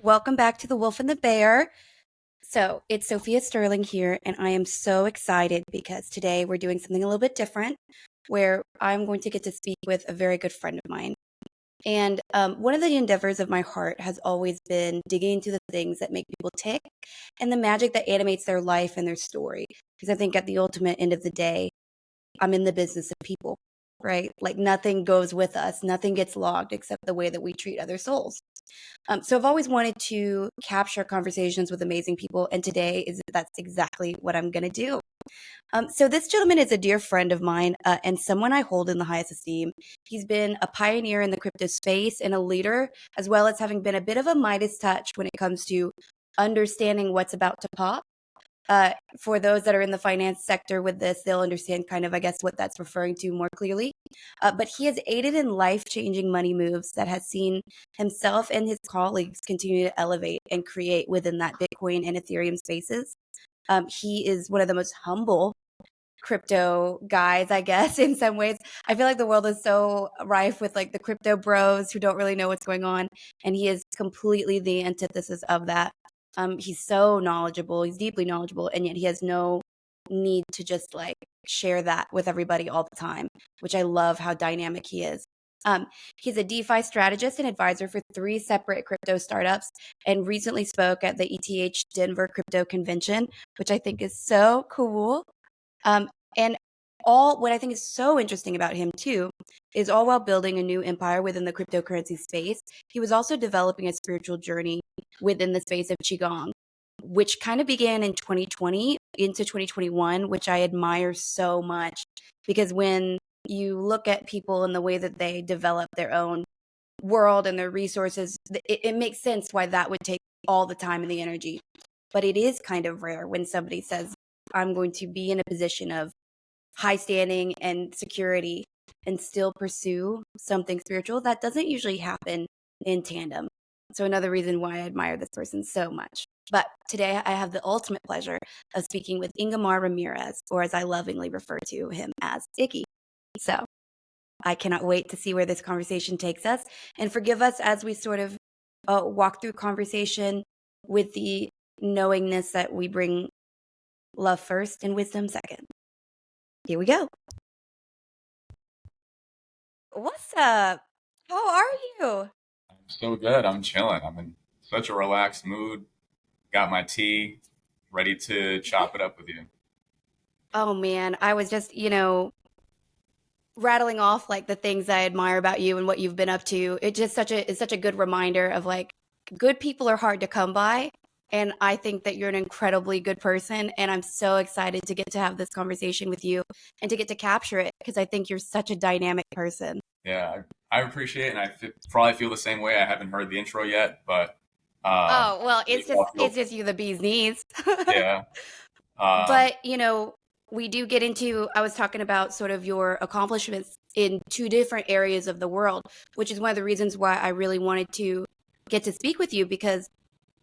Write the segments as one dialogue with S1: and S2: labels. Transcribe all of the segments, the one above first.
S1: Welcome back to The Wolf and the Bear. So it's Sophia Sterling here, and I am so excited because today we're doing something a little bit different where I'm going to get to speak with a very good friend of mine. And one of the endeavors of my heart has always been digging into the things that make people tick and the magic that animates their life and their story. Because I think at the ultimate end of the day, I'm in the business of people, right? Like nothing goes with us, nothing gets logged except the way that we treat other souls. So I've always wanted to capture conversations with amazing people, and that's exactly what I'm going to do. So this gentleman is a dear friend of mine and someone I hold in the highest esteem. He's been a pioneer in the crypto space and a leader, as well as having been a bit of a Midas touch when it comes to understanding what's about to pop. For those that are in the finance sector with this, they'll understand kind of, I guess, what that's referring to more clearly. But he has aided in life-changing money moves that has seen himself and his colleagues continue to elevate and create within that Bitcoin and Ethereum spaces. He is one of the most humble crypto guys, I guess, in some ways. I feel like the world is so rife with like the crypto bros who don't really know what's going on. And he is completely the antithesis of that. He's so knowledgeable, he's deeply knowledgeable, and yet he has no need to just like share that with everybody all the time, which I love how dynamic he is. He's a DeFi strategist and advisor for three separate crypto startups and recently spoke at the ETH Denver Crypto Convention, which I think is so cool. And all what I think is so interesting about him too is all while building a new empire within the cryptocurrency space, he was also developing a spiritual journey within the space of Qigong, which kind of began in 2020 into 2021, which I admire so much because when you look at people and the way that they develop their own world and their resources, it makes sense why that would take all the time and the energy. But it is kind of rare when somebody says, I'm going to be in a position of high standing and security and still pursue something spiritual. That doesn't usually happen in tandem. So another reason why I admire this person so much. But today I have the ultimate pleasure of speaking with Ingamar Ramirez, or as I lovingly refer to him as Iggy. So I cannot wait to see where this conversation takes us, and forgive us as we sort of walk through conversation with the knowingness that we bring love first and wisdom second. Here we go. What's up? How are you?
S2: So good. I'm chilling. I'm in such a relaxed mood. Got my tea, ready to chop it up with you.
S1: Oh man, I was just, rattling off like the things I admire about you and what you've been up to. It's such a good reminder of like good people are hard to come by. And I think that you're an incredibly good person. And I'm so excited to get to have this conversation with you and to get to capture it because I think you're such a dynamic person.
S2: Yeah, I appreciate it, and probably feel the same way. I haven't heard the intro yet, but
S1: Oh, well,
S2: it all
S1: it's
S2: feels
S1: just you the bee's knees.
S2: yeah. Um,
S1: But, we do get into, I was talking about sort of your accomplishments in two different areas of the world, which is one of the reasons why I really wanted to get to speak with you because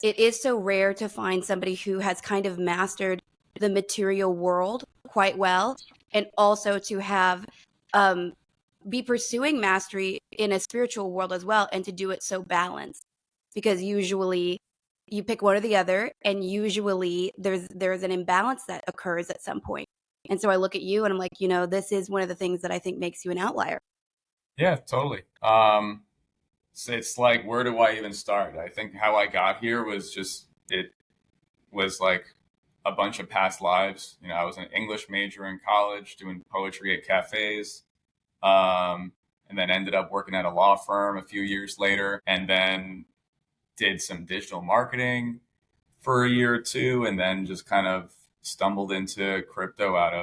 S1: it is so rare to find somebody who has kind of mastered the material world quite well and also to have um, be pursuing mastery in a spiritual world as well and to do it so balanced because usually you pick one or the other and usually there's an imbalance that occurs at some point. And so I look at you and I'm like, this is one of the things that I think makes you an outlier.
S2: yeah, totally. So it's like, where do I even start? I think how I got here was just it was like a bunch of past lives. I was an English major in college, doing poetry at cafes. And then ended up working at a law firm a few years later, and then did some digital marketing for a year or two, and then just kind of stumbled into crypto out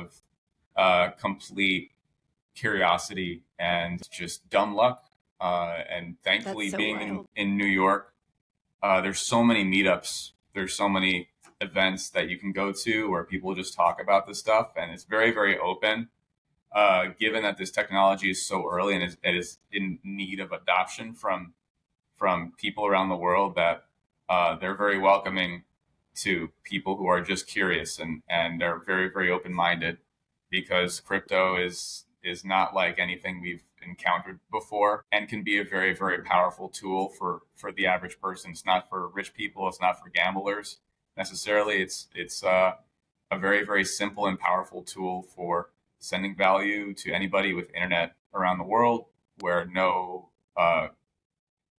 S2: of complete curiosity and just dumb luck. And
S1: That's
S2: thankfully,
S1: so
S2: being
S1: wild.
S2: in New York, there's so many meetups, there's so many events that you can go to where people just talk about this stuff, and it's very, very open given that this technology is so early and it is in need of adoption from people around the world, that they're very welcoming to people who are just curious, and they're very, very open minded because crypto is is not like anything we've encountered before, and can be a very, very powerful tool for the average person. It's not for rich people. It's not for gamblers necessarily. It's a very, very simple and powerful tool for sending value to anybody with internet around the world, where no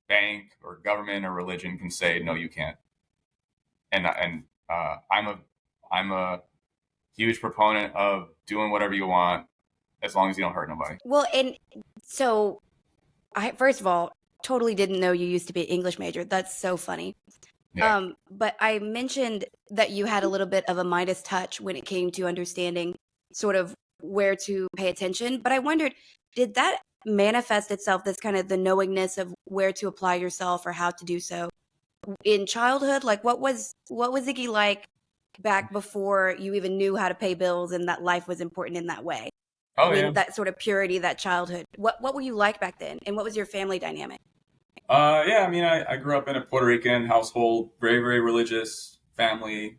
S2: bank or government or religion can say no, you can't. And I'm a huge proponent of doing whatever you want as long as you don't hurt nobody.
S1: Well, and so I first of all totally didn't know you used to be an English major. That's so funny.
S2: Yeah.
S1: But I mentioned that you had a little bit of a Midas touch when it came to understanding sort of where to pay attention. But I wondered, did that manifest itself, this kind of the knowingness of where to apply yourself or how to do so in childhood? Like what was Iggy like back before you even knew how to pay bills and that life was important in that way?
S2: Oh
S1: I mean,
S2: yeah.
S1: that sort of purity, that childhood. What were you like back then? And what was your family dynamic?
S2: Yeah, I mean, I grew up in a Puerto Rican household, very, very religious family,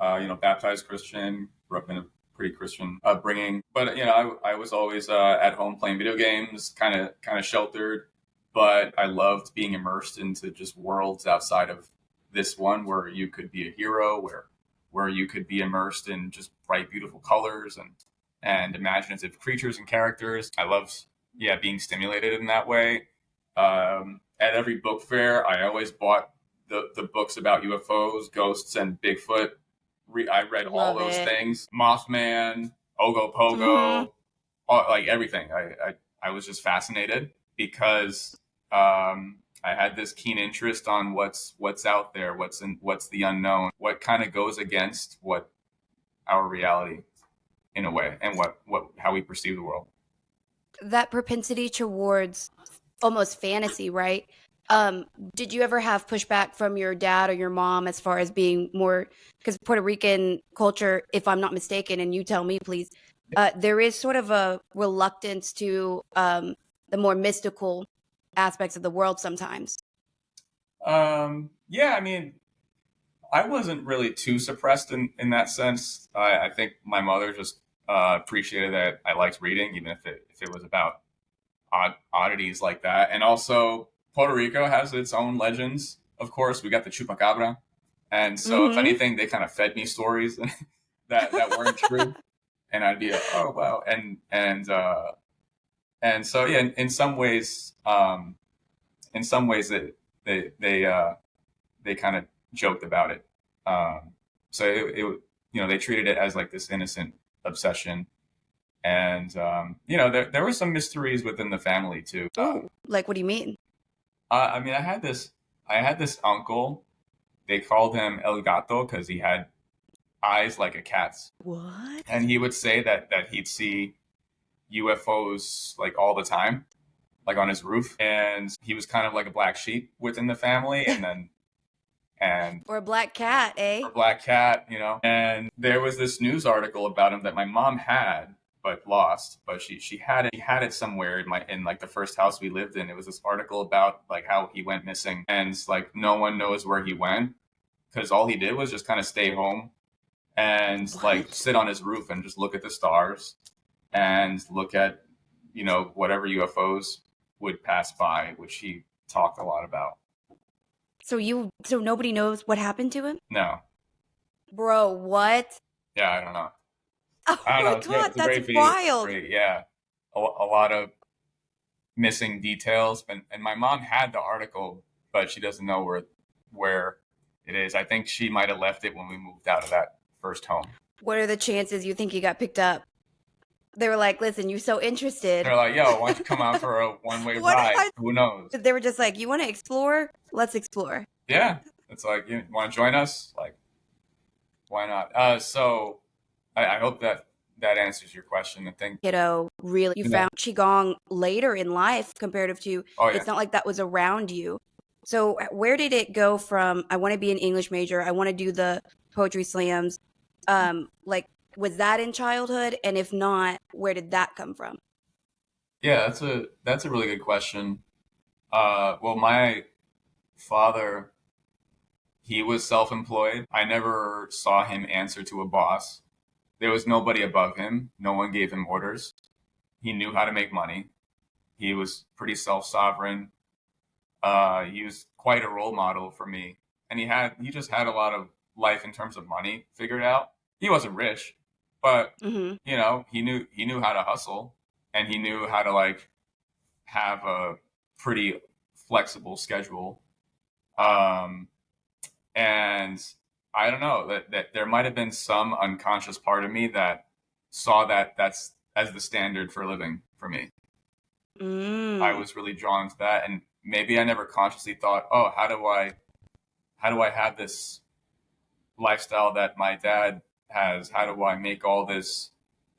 S2: baptized Christian, grew up in a pretty Christian upbringing. But, I was always at home playing video games, kind of sheltered. But I loved being immersed into just worlds outside of this one, where you could be a hero, where you could be immersed in just bright, beautiful colors and imaginative creatures and characters. I loved, yeah, being stimulated in that way. At every book fair, I always bought the books about UFOs, ghosts, and Bigfoot. I read all
S1: Love
S2: those
S1: it.
S2: things: Mothman, Ogo
S1: Hmm.
S2: Pogo, like everything. I was just fascinated because I had this keen interest on what's out there, what's the unknown, what kind of goes against what our reality in a way, and what how we perceive the world.
S1: That propensity towards almost fantasy, right? Did you ever have pushback from your dad or your mom as far as being more, because Puerto Rican culture, if I'm not mistaken, and you tell me, please, there is sort of a reluctance to the more mystical aspects of the world sometimes.
S2: Yeah, I mean, I wasn't really too suppressed in that sense. I think my mother just appreciated that I liked reading, even if it was about oddities like that. And also, Puerto Rico has its own legends. Of course, we got the chupacabra, and so if
S1: Hmm.
S2: anything, they kind of fed me stories that weren't true, and I'd be like, oh wow, and so yeah, in some ways that they kind of joked about it. So they treated it as like this innocent obsession, and there were some mysteries within the family too.
S1: Ooh, like what do you mean?
S2: I mean, I had this uncle. They called him El Gato because he had eyes like a cat's,
S1: What?
S2: and he would say that he'd see UFOs like all the time, like on his roof, and he was kind of like a black sheep within the family, and
S1: Or a black cat,
S2: or
S1: eh?
S2: black cat, And there was this news article about him that my mom had but lost, but she had it somewhere in like the first house we lived in. It was this article about like how he went missing, and like no one knows where he went because all he did was just kind of stay home and like
S1: What?
S2: sit on his roof and just look at the stars and look at whatever UFOs would pass by, which he talked a lot about.
S1: So nobody knows what happened to him?
S2: No,
S1: Bro, what?
S2: yeah, I don't know.
S1: Oh
S2: I don't
S1: my
S2: know.
S1: God,
S2: It's a
S1: that's
S2: great video. It's
S1: wild.
S2: great. Yeah. A lot of missing details. And my mom had the article, but she doesn't know where it is. I think she might have left it when we moved out of that first home.
S1: What are the chances you think he got picked up? They were like, listen, you're so interested.
S2: They're like, yo, why don't you come out for a one-way
S1: What
S2: ride?
S1: I,
S2: Who knows?
S1: they were just like, you want to explore? Let's explore.
S2: Yeah. It's like, you want to join us? Like, why not? So I hope that answers your question. I think,
S1: Kiddo, really, you
S2: yeah.
S1: found Qigong later in life comparative to,
S2: Oh, yeah.
S1: it's not like that was around you. So where did it go from, I want to be an English major, I want to do the poetry slams? Like, was that in childhood? And if not, where did that come from?
S2: Yeah, that's a really good question. Well, my father, he was self-employed. I never saw him answer to a boss. There was nobody above him. No one gave him orders. he knew how to make money. He was pretty self-sovereign. He was quite a role model for me, and he just had a lot of life in terms of money figured out. He wasn't rich, but
S1: Mm-hmm.
S2: he knew how to hustle, and he knew how to like have a pretty flexible schedule. Um, and I don't know that there might have been some unconscious part of me that saw that's as the standard for living for me. I
S1: Mm.
S2: was really drawn to that, and maybe I never consciously thought, oh, how do I have this lifestyle that my dad has? How do I make all this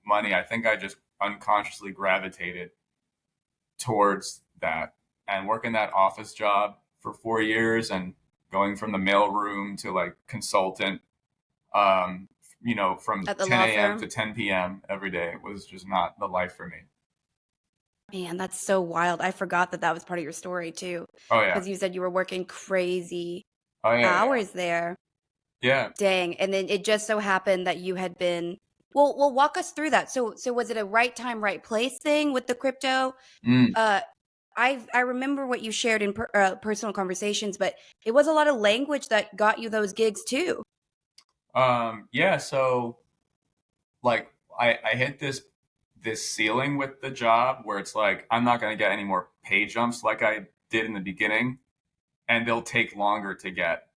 S2: money? I think I just unconsciously gravitated towards that, and working that office job for 4 years and going from the mailroom to like consultant, from
S1: At the
S2: 10
S1: law
S2: a.m.
S1: firm?
S2: to 10 p.m. every day was just not the life for me.
S1: Man, that's so wild. I forgot that that was part of your story too,
S2: Oh yeah.
S1: because you said you were working crazy
S2: Oh yeah.
S1: hours there.
S2: Yeah.
S1: Dang. And then it just so happened that you had been well, walk us through that. So was it a right time, right place thing with the crypto?
S2: Mm.
S1: Uh I remember what you shared in personal conversations, but it was a lot of language that got you those gigs too.
S2: Yeah. So like I hit this ceiling with the job where it's like I'm not gonna get any more pay jumps like I did in the beginning, and they'll take longer to get,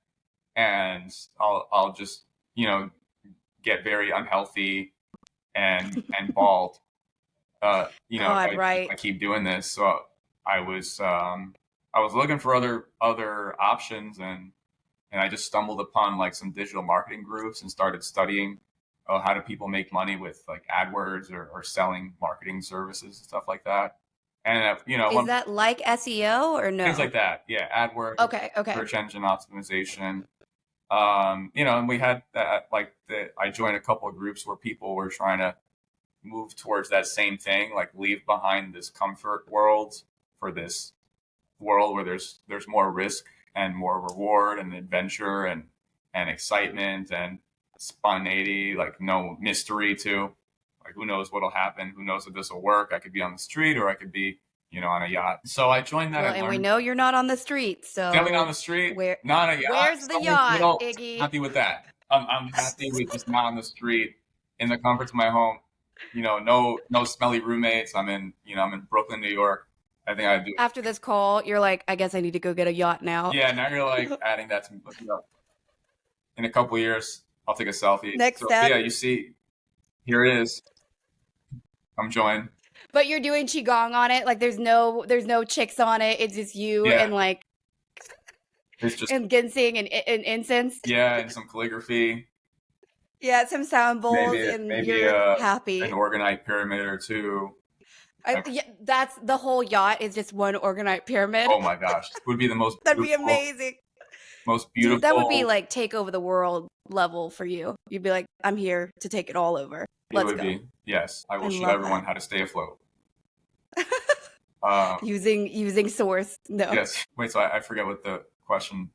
S2: and I'll just get very unhealthy and bald.
S1: God,
S2: If
S1: right.
S2: I keep doing this. So I was I was looking for other options, and I just stumbled upon like some digital marketing groups and started studying how do people make money with like AdWords or selling marketing services and stuff like that. And
S1: Is that like SEO or
S2: things
S1: no?
S2: like that. Yeah, AdWords,
S1: Okay, okay.
S2: search engine optimization. And we had that I joined a couple of groups where people were trying to move towards that same thing, like leave behind this comfort world for this world where there's more risk and more reward and adventure and excitement and spontaneity, like no mystery to like who knows what'll happen, who knows if this will work. I could be on the street or I could be, on a yacht. So I joined that
S1: Well,
S2: and
S1: and we
S2: learned
S1: know you're not on the street,
S2: jumping on
S1: so
S2: the street,
S1: where
S2: not a yacht.
S1: where's the
S2: So,
S1: yacht,
S2: I'm
S1: Iggy?
S2: happy with that. I'm happy with just not on the street in the comforts of my home. No smelly roommates. I'm in Brooklyn, New York. I think I do.
S1: After this call, you're like, I guess I need to go get a yacht now.
S2: Yeah, now you're like adding that to me. In a couple of years, I'll take a selfie.
S1: Next
S2: So yeah,
S1: step.
S2: you see, here it is. I'm joined.
S1: But you're doing qigong on it. Like there's no chicks on it. It's just you
S2: Yeah,
S1: and like
S2: it's just
S1: and ginseng and incense.
S2: yeah, and some calligraphy,
S1: Yeah, some sound bowls,
S2: maybe
S1: and
S2: maybe
S1: you're
S2: an
S1: happy.
S2: organite pyramid or two.
S1: Yeah, that's the whole yacht is just one organite pyramid.
S2: Oh my gosh, it would be the most
S1: That'd be
S2: beautiful,
S1: amazing.
S2: most
S1: Dude, that would be
S2: beautiful.
S1: like take over the world level for you. You'd be like, I'm here to take it all over.
S2: It
S1: Let's
S2: would
S1: go.
S2: be. Yes, I
S1: I
S2: will show
S1: love
S2: everyone
S1: that.
S2: how to stay afloat. Um,
S1: Using source. No.
S2: yes. Wait, so I forget what the question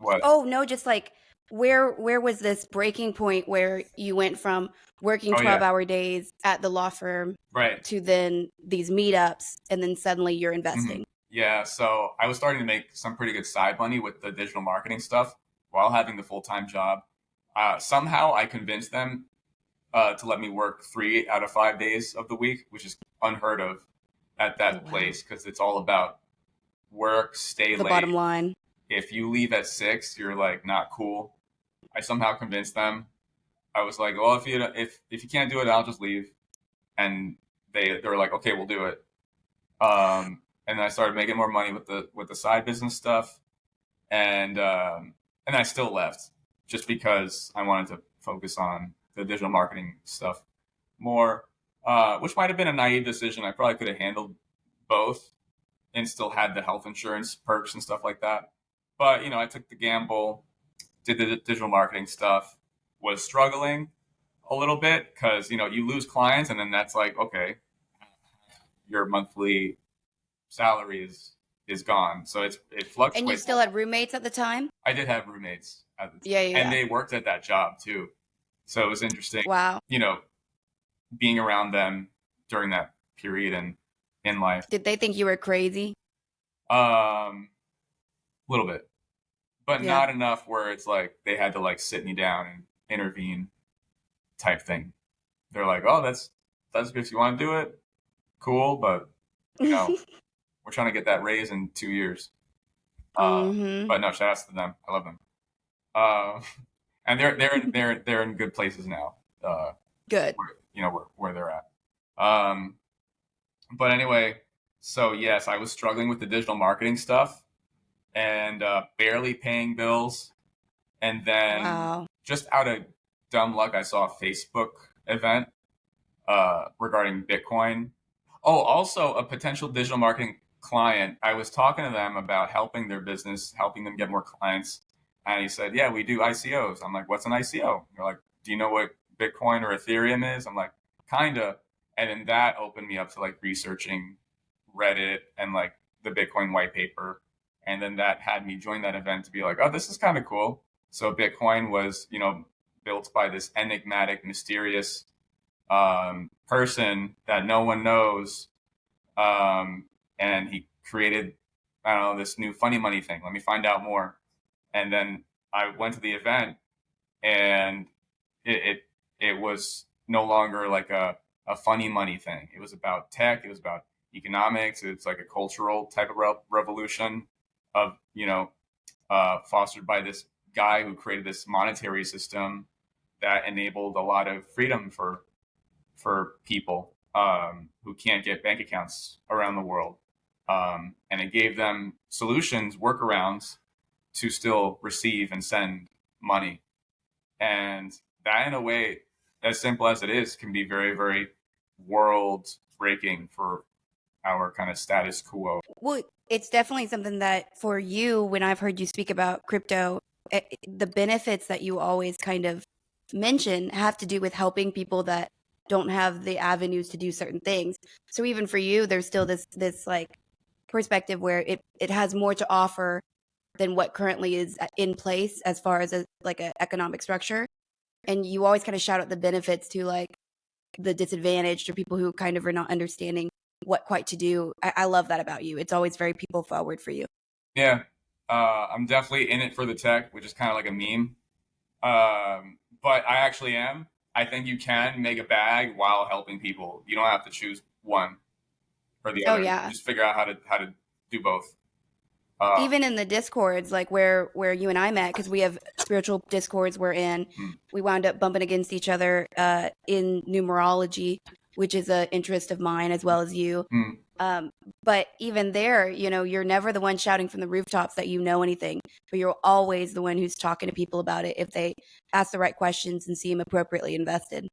S2: was.
S1: Oh no, just like where was this breaking point where you went from working
S2: Oh yeah,
S1: 12-hour days at the law firm
S2: right.
S1: to then these meetups and then suddenly you're
S2: Hmm.
S1: investing?
S2: Yeah, so I was starting to make some pretty good side money with the digital marketing stuff while having the full time job. Somehow I convinced them to let me work 3 out of 5 days of the week, which is unheard of at
S1: Oh
S2: that
S1: wow.
S2: place because it's all about work, stay
S1: The bottom
S2: late.
S1: line.
S2: If you leave at 6, you're like not cool. I somehow convinced them. I was like, well, if you can't do it, I'll just leave. And they were like, okay, we'll do it. And then I started making more money with the side business stuff, and I still left just because I wanted to focus on the digital marketing stuff more, which might have been a naive decision. I probably could have handled both and still had the health insurance perks and stuff like that. But I took the gamble, did the digital marketing stuff, was struggling a little bit because you lose clients, and then that's like okay, your monthly salary is gone. So it
S1: And you
S2: fluctuates.
S1: still had roommates at the time?
S2: I did have roommates at the time,
S1: Yeah, yeah,
S2: and
S1: yeah.
S2: they worked at that job too. So it was interesting,
S1: Wow.
S2: being around them during that period in life.
S1: Did they think you were crazy?
S2: A little bit, but
S1: Yeah.
S2: not enough where it's like they had to like sit me down and intervene type thing. They're like, oh, that's good. If you want to do it, cool, but we're trying to get that raise in 2 years.
S1: Mm-hmm.
S2: But no, shout outs to them. I love them. Uh, and they're in good places now.
S1: Good.
S2: Where they're at. But anyway, so yes, I was struggling with the digital marketing stuff and barely paying bills. And then
S1: Wow.
S2: just out of dumb luck, I saw a Facebook event regarding Bitcoin. Oh, also a potential digital marketing client. I was talking to them about helping their business, helping them get more clients. And he said, yeah, we do ICOs. I'm like, what's an ICO? They're like, do you know what Bitcoin or Ethereum is? I'm like, kinda. And then that opened me up to like researching Reddit and like the Bitcoin white paper. And then that had me join that event to be like, oh, this is kind of cool. So Bitcoin was, built by this enigmatic, mysterious person that no one knows. And he created, I don't know, this new funny money thing. Let me find out more. And then I went to the event, and it was no longer like a funny money thing. It was about tech. It was about economics. It's like a cultural type of revolution of, fostered by this guy who created this monetary system that enabled a lot of freedom for people who can't get bank accounts around the world. And it gave them solutions, workarounds to still receive and send money. And that, in a way, as simple as it is, can be very, very world breaking for our kind of status quo.
S1: Well, it's definitely something that for you, when I've heard you speak about crypto, the benefits that you always kind of mention have to do with helping people that don't have the avenues to do certain things. So even for you, there's still this like perspective where it has more to offer than what currently is in place as far as like an economic structure. And you always kind of shout out the benefits to like the disadvantaged or people who kind of are not understanding what quite to do. I love that about you. It's always very people forward for you.
S2: Yeah, I'm definitely in it for the tech, which is kind of like a meme. But I actually am. I think you can make a bag while helping people. You don't have to choose one or the
S1: Oh
S2: other.
S1: yeah.
S2: Just figure out how to do both.
S1: Even in the discords, like where you and I met, because we have spiritual discords we're in, we wound up bumping against each other in numerology, which is an interest of mine as well as you. But even there, you're never the one shouting from the rooftops that you know anything, but you're always the one who's talking to people about it if they ask the right questions and seem appropriately invested.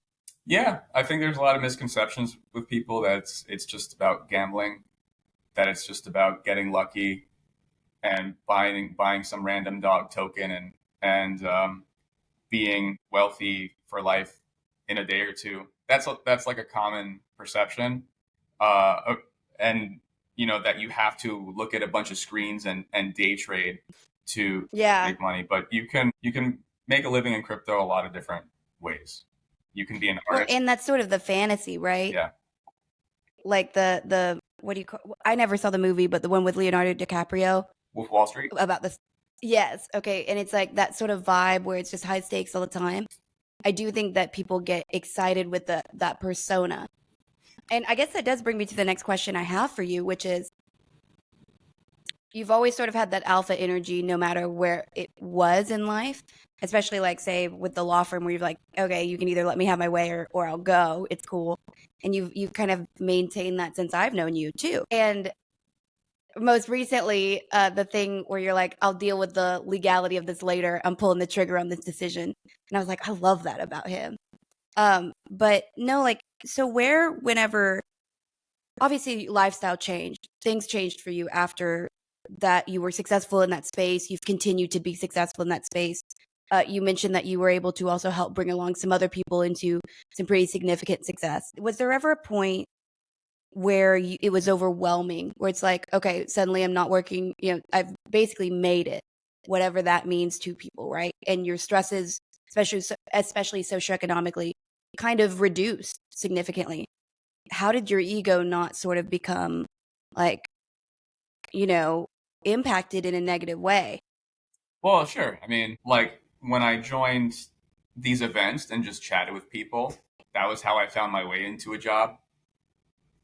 S2: Yeah, I think there's a lot of misconceptions with people that it's just about gambling, that it's just about getting lucky and buying some random dog token and being wealthy for life in a day or two. That's like a common perception, and that you have to look at a bunch of screens and day trade to
S1: Yeah.
S2: make money. But you can make a living in crypto a lot of different ways. You can be an
S1: Well,
S2: artist.
S1: and that's sort of the fantasy, right?
S2: Yeah.
S1: Like the what do you call? I never saw the movie, but the one with Leonardo DiCaprio
S2: Wolf of Wall Street.
S1: about this. Yes, okay, and it's like that sort of vibe where it's just high stakes all the time. I do think that people get excited with that persona. And I guess that does bring me to the next question I have for you, which is you've always sort of had that alpha energy no matter where it was in life, especially like say with the law firm where you're like, okay, you can either let me have my way or I'll go. It's cool. And you've kind of maintained that since I've known you too. And most recently, the thing where you're like, I'll deal with the legality of this later. I'm pulling the trigger on this decision. And I was like, I love that about him. But no, like, so whenever, obviously lifestyle changed, things changed for you after that you were successful in that space. You've continued to be successful in that space. You mentioned that you were able to also help bring along some other people into some pretty significant success. Was there ever a point where it was overwhelming, where it's like, okay, suddenly I'm not working, I've basically made it, whatever that means to people, right? And your stresses, especially socioeconomically, kind of reduced significantly. how did your ego not sort of become like, you know, impacted in a negative way?
S2: Well, sure. I mean, like when I joined these events and just chatted with people, that was how I found my way into a job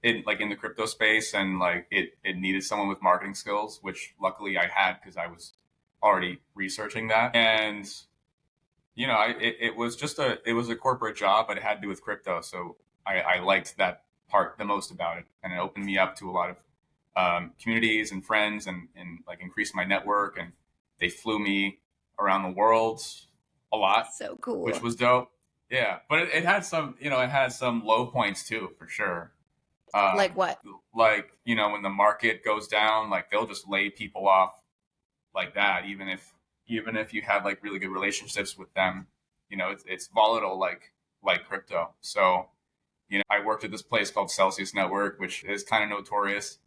S2: in the crypto space, and like it needed someone with marketing skills, which luckily I had because I was already researching that. And it was just it was a corporate job, but it had to do with crypto, so I liked that part the most about it, and it opened me up to a lot of communities and friends, and like increased my network, and they flew me around the world a lot,
S1: So
S2: which
S1: cool.
S2: was dope. Yeah, but it had some, it had some low points too, for sure.
S1: Like
S2: Um,
S1: what?
S2: like, when the market goes down, like they'll just lay people off like that, even if you have like really good relationships with them. It's volatile, like crypto. So, I worked at this place called Celsius Network, which is kind of notorious.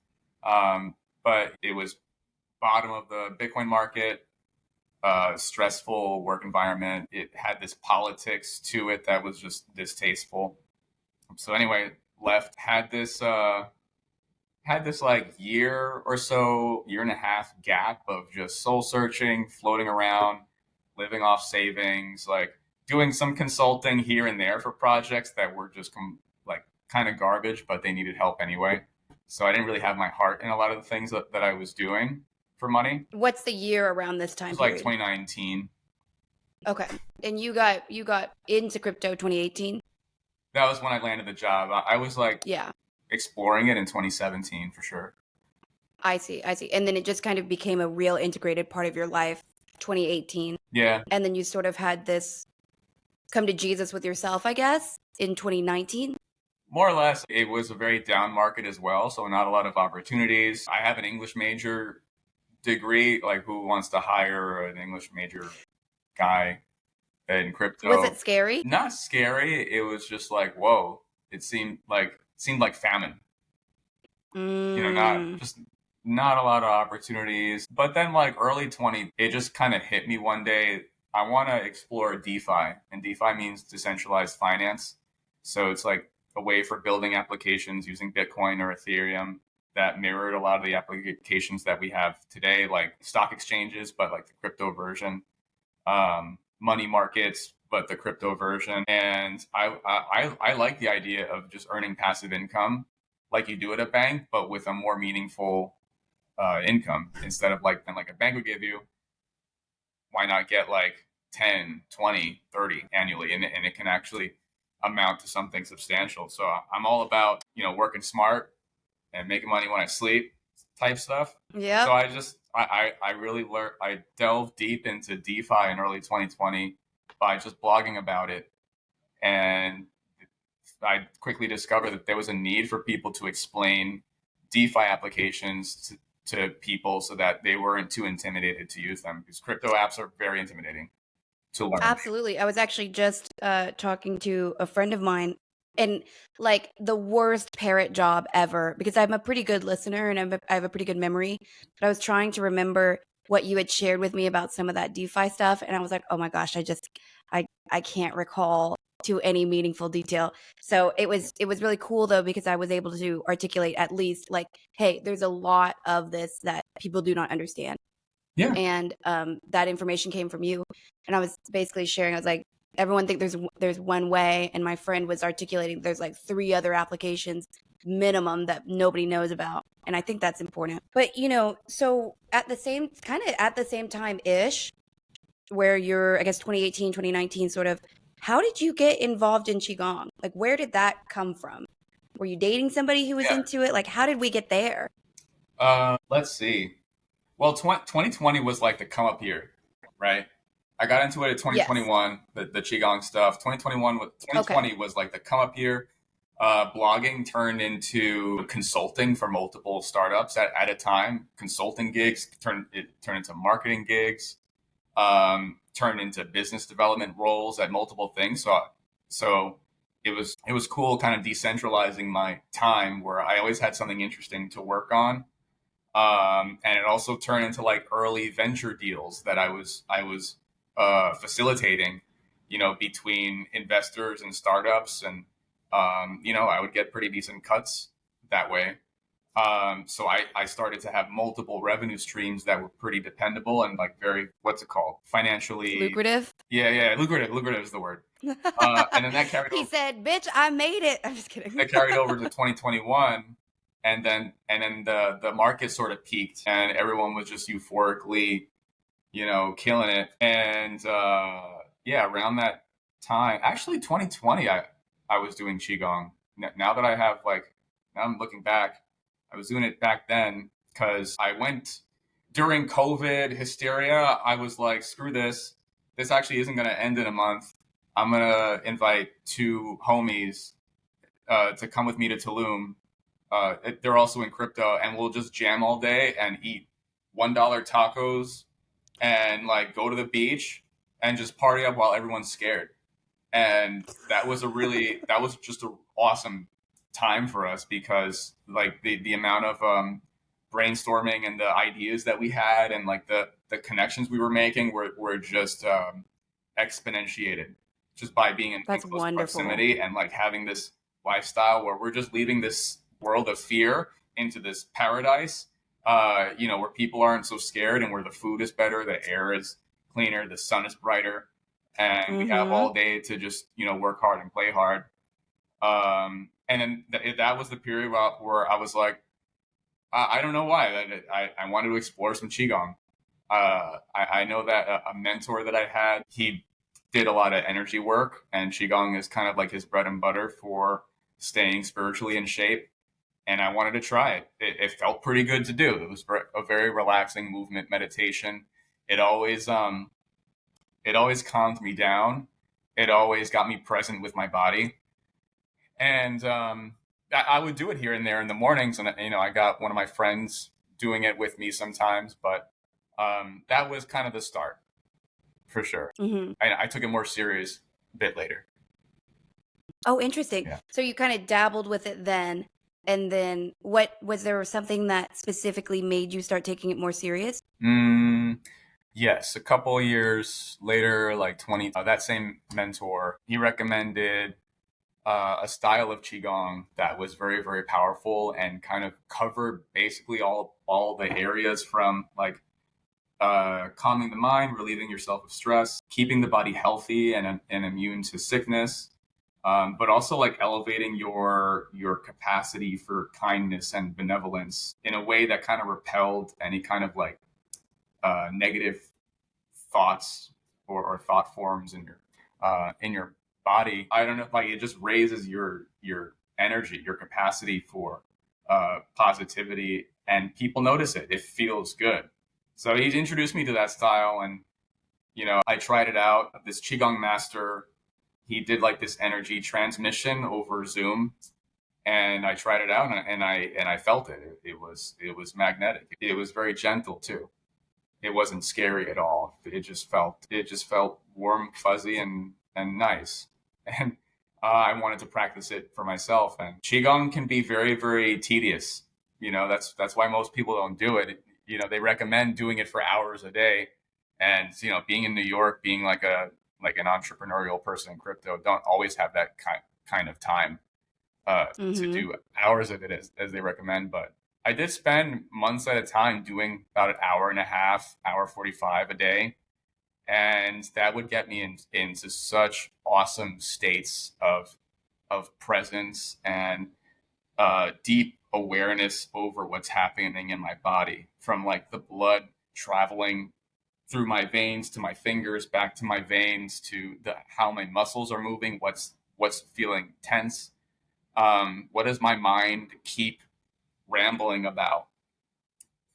S2: But it was bottom of the Bitcoin market, stressful work environment. It had this politics to it that was just distasteful. So anyway, left, had this like year or so, year and a half gap of just soul searching, floating around, living off savings, like doing some consulting here and there for projects that were just like kind of garbage, but they needed help anyway. So I didn't really have my heart in a lot of the things that I was doing for money.
S1: What's the year around this
S2: It
S1: time
S2: was like
S1: period?
S2: 2019.
S1: Okay. And you got into crypto 2018?
S2: That was when I landed the job. I was like
S1: Yeah.
S2: exploring it in 2017 for sure.
S1: I see. I see. And then it just kind of became a real integrated part of your life 2018.
S2: Yeah,
S1: And then you sort of had this come to Jesus with yourself, I guess, in 2019.
S2: more or less. It was a very down market as well, so not a lot of opportunities. I have an English major degree. Like, who wants to hire an English major guy in
S1: Was it
S2: crypto?
S1: scary?
S2: Not scary. It was just like, whoa. It seemed like famine. Not
S1: Mm.
S2: just not a lot of opportunities. But then, like early 20, it just kind of hit me one day. I want to explore DeFi, and DeFi means decentralized finance. So it's like a way for building applications using Bitcoin or Ethereum that mirrored a lot of the applications that we have today, like stock exchanges, but like the crypto version, money markets, but the crypto version. And I like the idea of just earning passive income like you do at a bank, but with a more meaningful income, instead of like a bank would give you. Why not get like 10, 20, 30 annually? And it can actually amount to something substantial. So I'm all about, working smart and making money when I sleep type stuff. So
S1: Yep.
S2: I really learned, I delved deep into DeFi in early 2020 by just blogging about it. And I quickly discovered that there was a need for people to explain DeFi applications to people so that they weren't too intimidated to use them, because crypto apps are very intimidating to learn.
S1: Absolutely. I was actually just talking to a friend of mine, and like the worst parrot job ever, because I'm a pretty good listener and I have a pretty good memory. But I was trying to remember what you had shared with me about some of that DeFi stuff, and I was like, oh my gosh, I can't recall to any meaningful detail. So it was really cool though, because I was able to articulate at least like, hey, there's a lot of this that people do not understand,
S2: Yeah.
S1: and that information came from you. And I was basically sharing, I was like, everyone think there's one way, and my friend was articulating there's like three other applications minimum that nobody knows about, and I think that's important. But so at the same time ish, where you're, I guess, 2018, 2019 sort of, how did you get involved in Qigong? Like, where did that come from? Were you dating somebody who was
S2: Yeah.
S1: into it? Like, how did we get there?
S2: Let's see. Well, 2020 was like the come up year, right? I got into it in
S1: Yes.
S2: 2021, the Qigong stuff. 2020 was like the come up year. Blogging turned into consulting for multiple startups at a time. Consulting gigs turned into marketing gigs. Turned into business development roles at multiple things. So it was cool, kind of decentralizing my time, where I always had something interesting to work on. And it also turned into like early venture deals that I was facilitating, between investors and startups, and I would get pretty decent cuts that way. So I started to have multiple revenue streams that were pretty dependable and like very, what's it called? Financially.
S1: Lucrative.
S2: Yeah. Lucrative is the word. And then that carried
S1: He
S2: over.
S1: said, "Bitch, I made it." I'm just kidding.
S2: That carried over to 2021, and then the market sort of peaked, and everyone was just euphorically, killing it. And yeah, around that time, actually 2020, I was doing qigong. Now that I have now I'm looking back, I was doing it back then because I went during COVID hysteria. I was like, screw this. This actually isn't going to end in a month. I'm going to invite two homies to come with me to Tulum. They're also in crypto, and we'll just jam all day and eat $1 tacos and like go to the beach and just party up while everyone's scared. And that was just an awesome time for us because like the amount of brainstorming and the ideas that we had and like the connections we were making were just exponentiated just by being in
S1: That's
S2: close
S1: wonderful.
S2: proximity and like having this lifestyle where we're just leaving this world of fear into this paradise, where people aren't so scared and where the food is better, the air is cleaner, the sun is brighter, and we have all day to just, work hard and play hard. And then that was the period where I was like, I don't know why. I wanted to explore some Qigong. I know that a mentor that I had, he did a lot of energy work, and Qigong is kind of like his bread and butter for staying spiritually in shape. And I wanted to try it. It felt pretty good to do. It was a very relaxing movement meditation. It always calmed me down. It always got me present with my body. And I would do it here and there in the mornings. And, I got one of my friends doing it with me sometimes. But that was kind of the start, for sure. I took it more serious a bit later.
S1: Oh, interesting.
S2: Yeah.
S1: So you kind of dabbled with it then. And then what was there something that specifically made you start taking it more serious?
S2: Yes, a couple of years later, like 20, that same mentor, he recommended a style of Qigong that was very, very powerful and kind of covered basically all the areas from like calming the mind, relieving yourself of stress, keeping the body healthy and immune to sickness, but also like elevating your capacity for kindness and benevolence in a way that kind of repelled any kind of like negative thoughts or thought forms in your body. I don't know, like it just raises your energy, your capacity for positivity, and people notice it. It feels good. So he introduced me to that style, and I tried it out. This Qigong master, he did like this energy transmission over Zoom, and I tried it out, and I felt it. It was magnetic. It was very gentle too. It wasn't scary at all. It just felt warm, fuzzy, and nice. And I wanted to practice it for myself. And Qigong can be very, very tedious. That's why most people don't do it. They recommend doing it for hours a day. And being in New York, being like an entrepreneurial person in crypto, don't always have that kind of time to do hours of it as they recommend. But I did spend months at a time doing about an hour and a half, hour 45 a day. And that would get me into such awesome states of presence and deep awareness over what's happening in my body, from like the blood traveling through my veins to my fingers, back to my veins, to how my muscles are moving, what's feeling tense, what does my mind keep rambling about,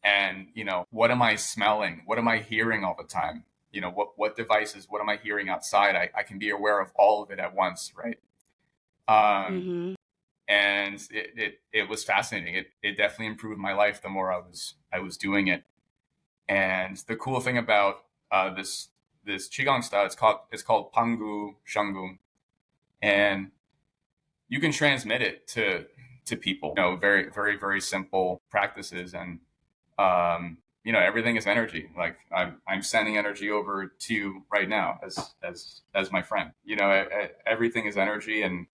S2: and what am I smelling, what am I hearing all the time, what devices, what am I hearing outside. I can be aware of all of it at once, right? And it was fascinating. It definitely improved my life the more I was doing it. And the cool thing about this qigong style, it's called Pangu Shangung, and you can transmit it to people. Very, very, very simple practices, and everything is energy. Like I'm sending energy over to you right now as my friend. Everything is energy, and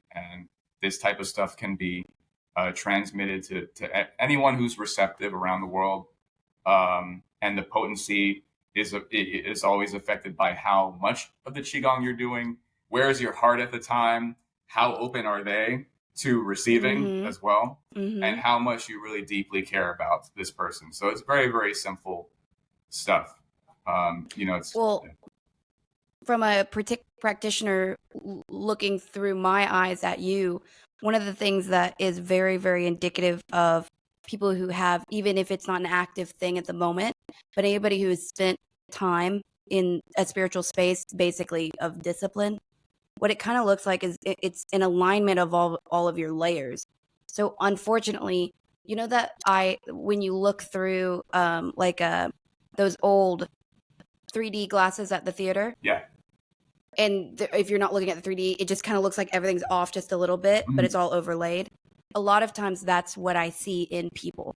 S2: this type of stuff can be transmitted to anyone who's receptive around the world. And the potency is always affected by how much of the Qigong you're doing. Where is your heart at the time? How open are they to receiving as well? And how much you really deeply care about this person. So it's very, very simple stuff. It's
S1: well, from a practitioner looking through my eyes at you, one of the things that is very, very indicative of people who have, even if it's not an active thing at the moment, but anybody who has spent time in a spiritual space, basically of discipline, what it kind of looks like is it's an alignment of all of your layers. So unfortunately, you know that when you look through those old 3D glasses at the theater,
S2: yeah.
S1: and if you're not looking at the 3D, it just kind of looks like everything's off just a little bit, but it's all overlaid. A lot of times that's what I see in people.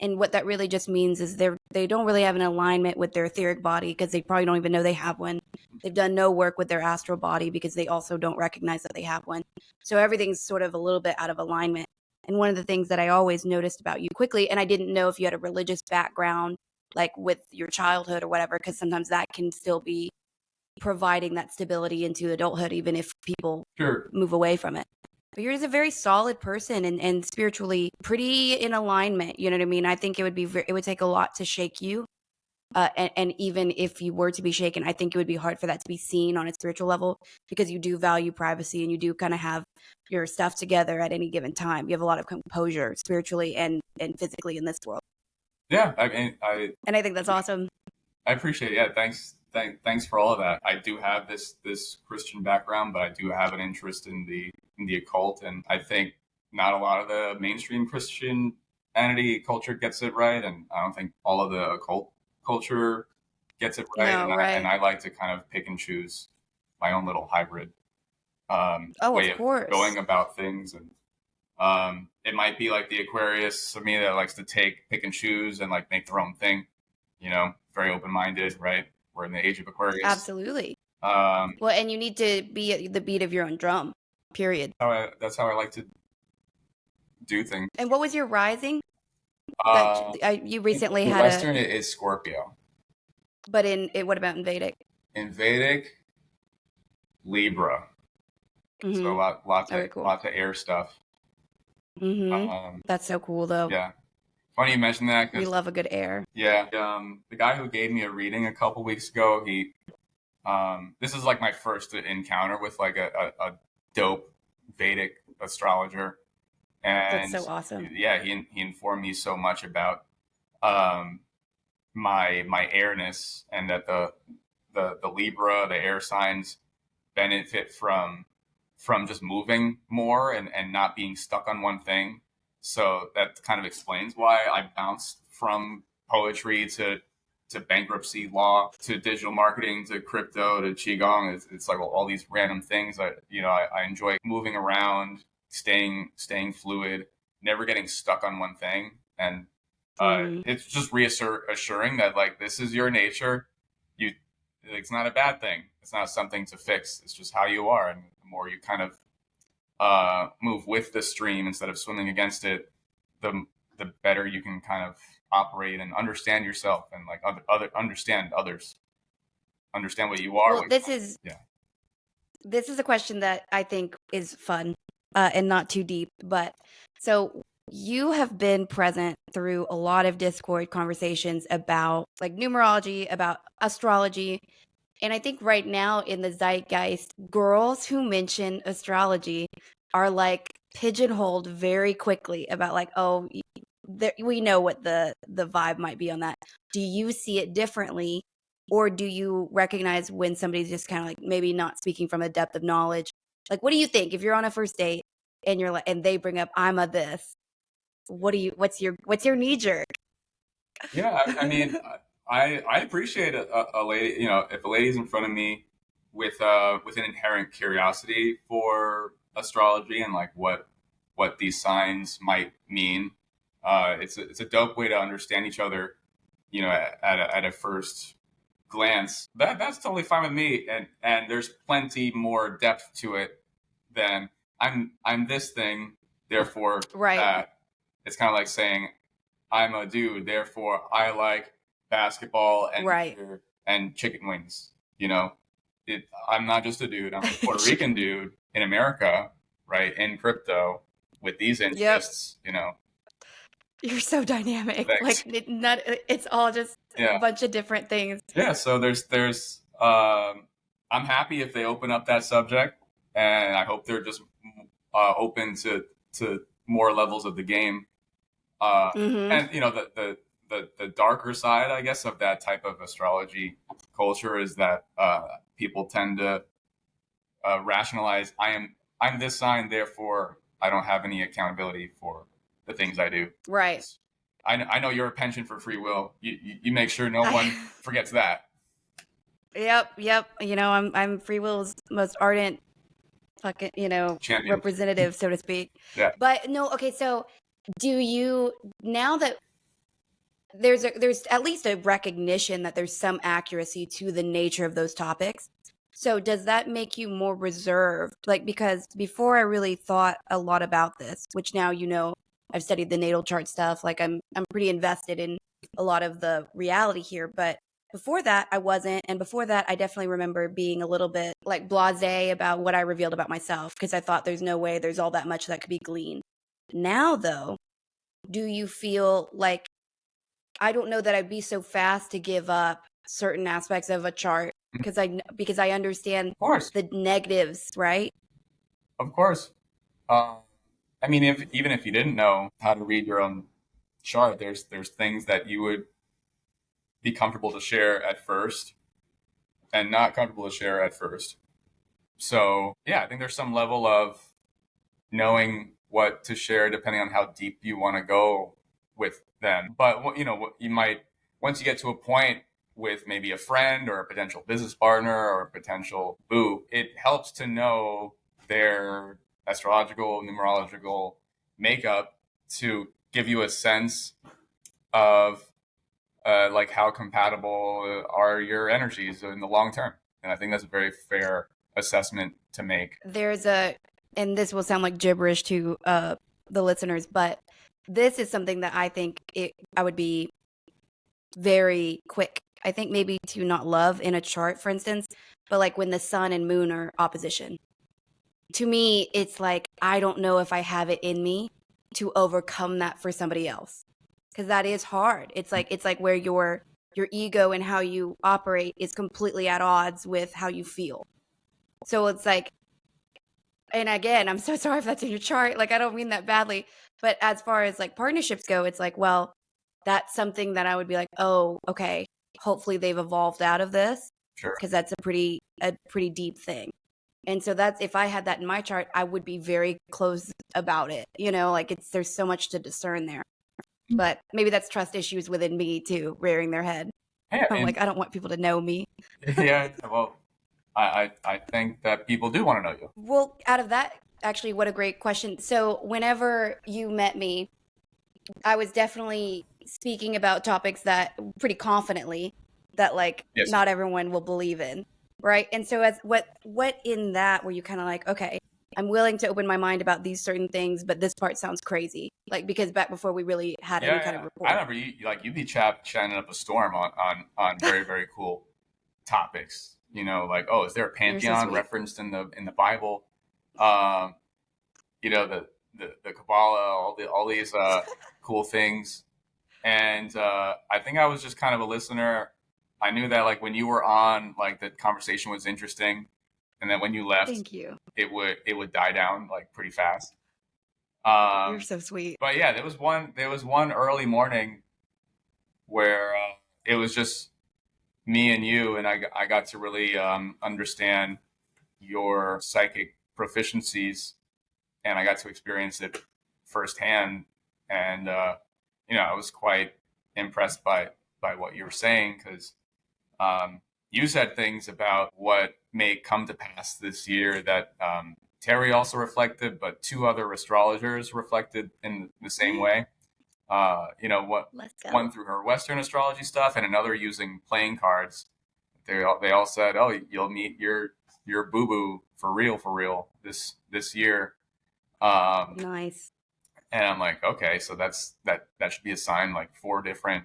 S1: And what that really just means is they don't really have an alignment with their etheric body because they probably don't even know they have one. They've done no work with their astral body because they also don't recognize that they have one. So everything's sort of a little bit out of alignment. And one of the things that I always noticed about you quickly, and I didn't know if you had a religious background, like with your childhood or whatever, because sometimes that can still be providing that stability into adulthood, even if people move away from it. But you're just a very solid person and spiritually pretty in alignment. You know what I mean? I think it would take a lot to shake you. And even if you were to be shaken, I think it would be hard for that to be seen on a spiritual level because you do value privacy and you do kind of have your stuff together at any given time. You have a lot of composure spiritually and physically in this world.
S2: Yeah, I mean, I
S1: think that's awesome.
S2: I appreciate it. Yeah, thanks for all of that. I do have this Christian background, but I do have an interest in the occult, and I think not a lot of the mainstream Christianity culture gets it right, and I don't think all of the occult culture gets it right.
S1: No, right.
S2: And I like to kind of pick and choose my own little hybrid way
S1: of course.
S2: of going about things, and it might be like the Aquarius of me that likes to pick and choose and like make their own thing. Very open-minded, right? We're in the age of Aquarius.
S1: Absolutely. Well, and you need to be at the beat of your own drum, period.
S2: That's how I like to do things.
S1: And what was your rising? You recently had
S2: Western is Scorpio.
S1: But what about in Vedic?
S2: In Vedic, Libra. So lots of air stuff.
S1: That's so cool, though.
S2: Yeah. Funny you mentioned that.
S1: We love a good air.
S2: Yeah. The guy who gave me a reading a couple weeks ago, this is like my first encounter with like a dope Vedic astrologer. And
S1: that's so awesome.
S2: Yeah, he informed me so much about my airness, and that the Libra, the air signs, benefit from just moving more and not being stuck on one thing. So that kind of explains why I bounced from poetry to bankruptcy law to digital marketing to crypto to Qigong. It's like all these random things. I enjoy moving around, staying fluid, never getting stuck on one thing. And it's just reassuring that like this is your nature. It's not a bad thing. It's not something to fix. It's just how you are. And the more you kind of move with the stream instead of swimming against it, the better you can kind of operate and understand yourself and like understand others, understand what you are.
S1: Well, this is a question that I think is fun and not too deep. But so you have been present through a lot of Discord conversations about like numerology, about astrology. And I think right now in the zeitgeist, girls who mention astrology are like pigeonholed very quickly about like, oh, we know what the vibe might be on that. Do you see it differently? Or do you recognize when somebody's just kind of like maybe not speaking from a depth of knowledge? Like, what do you think if you're on a first date and you're like, and they bring up, I'm a this, what's your knee jerk?
S2: Yeah. I mean, I appreciate a lady, if a lady's in front of me with an inherent curiosity for astrology and like what these signs might mean. It's a dope way to understand each other, at a first glance. That's totally fine with me. And there's plenty more depth to it than I'm this thing, therefore
S1: Right.
S2: that. It's kind of like saying I'm a dude, therefore I like basketball and
S1: Right.
S2: beer and chicken wings. You know, I'm not just a dude. I'm a Puerto Rican dude in America, right? In crypto with these
S1: Yep.
S2: interests. You know,
S1: You're so dynamic.
S2: thanks.
S1: Like it's all just a
S2: Yeah,
S1: bunch of different things.
S2: yeah. So there's I'm happy if they open up that subject, and I hope they're just open to more levels of the game.
S1: Mhm.
S2: And you know the darker side, I guess, of that type of astrology culture is that people tend to rationalize I'm this sign, therefore I don't have any accountability for the things I do.
S1: Right.
S2: I know you're a penchant for free will. You make sure no
S1: I
S2: one forgets that.
S1: Yep, yep. I'm free will's most ardent fucking,
S2: Champion.
S1: representative, so to speak.
S2: Yeah.
S1: But no, okay, so do you now that there's at least a recognition that there's some accuracy to the nature of those topics. So does that make you more reserved? Like, because before I really thought a lot about this, which now I've studied the natal chart stuff, like I'm pretty invested in a lot of the reality here, but before that I wasn't, and before that I definitely remember being a little bit like blasé about what I revealed about myself because I thought there's no way there's all that much that could be gleaned. Now though, do you feel like I don't know that I'd be so fast to give up certain aspects of a chart because I understand
S2: Of course,
S1: the negatives, right?
S2: of course. Uh, I mean, if even if you didn't know how to read your own chart, there's things that you would be comfortable to share at first and not comfortable to share at first. So yeah, I think there's some level of knowing what to share depending on how deep you want to go with them. But what what you might once you get to a point with maybe a friend or a potential business partner or a potential boo, it helps to know their astrological, numerological makeup to give you a sense of like how compatible are your energies in the long term. And I think that's a very fair assessment to make.
S1: There's and this will sound like gibberish to the listeners, but this is something that I think I would be very quick. I think maybe to not love in a chart, for instance, but like when the sun and moon are opposition. To me, it's like I don't know if I have it in me to overcome that for somebody else. Cuz that is hard. It's like where your ego and how you operate is completely at odds with how you feel. So it's like, and again, I'm so sorry if that's in your chart. Like I don't mean that badly, but as far as like partnerships go, it's like, well, that's something that I would be like, "Oh, okay. Hopefully they've evolved out of this."
S2: Sure.
S1: Because that's a pretty deep thing. And so that's if I had that in my chart, I would be very close about it. Like there's so much to discern there. But maybe that's trust issues within me too, rearing their head.
S2: Yeah,
S1: I'm
S2: and
S1: like, I don't want people to know me.
S2: yeah, well, I think that people do want to know you.
S1: Well, out of that, actually, what a great question. So, whenever you met me, I was definitely speaking about topics that pretty confidently that like
S2: Yes.
S1: not everyone will believe in, right? And so as what in that were you kind of like, okay, I'm willing to open my mind about these certain things, but this part sounds crazy. Like because back before we really had
S2: Yeah,
S1: any kind of
S2: yeah. I
S1: rapport.
S2: remember you'd be chatting up a storm on very very cool topics. Like, oh, is there a
S1: You're so
S2: pantheon
S1: sweet.
S2: referenced in the Bible? Um, the Kabbalah, all these cool things. And I think I was just kind of a listener. I knew that like when you were on, like the conversation was interesting, and then when you left,
S1: Thank you.
S2: it would die down like pretty fast.
S1: You're
S2: Um,
S1: so sweet.
S2: but yeah, there was one early morning where it was just me and you, and I got to really understand your psychic proficiencies, and I got to experience it firsthand. And I was quite impressed by what you were saying because you said things about what may come to pass this year that Terry also reflected, but two other astrologers reflected in the same way. What
S1: Let's go.
S2: one through her Western astrology stuff, and another using playing cards. They all said, "Oh, you'll meet your boo boo for real this year."
S1: Nice.
S2: And I'm like, okay, so that should be a sign. Like 4 different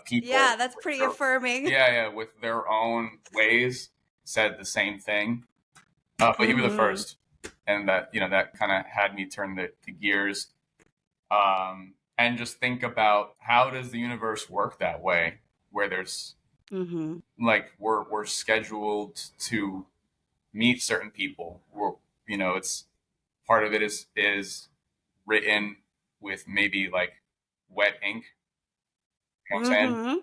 S2: people
S1: Yeah, that's
S2: with
S1: pretty
S2: their,
S1: affirming.
S2: yeah, with their own ways said the same thing. But you were the
S1: Mm-hmm.
S2: first, and that that kind of had me turn the gears, and just think about how does the universe work that way, where there's
S1: Mm-hmm.
S2: like we're scheduled to meet certain people. We're it's part of it is written with maybe like wet ink. You know what I'm saying?
S1: Mm-hmm.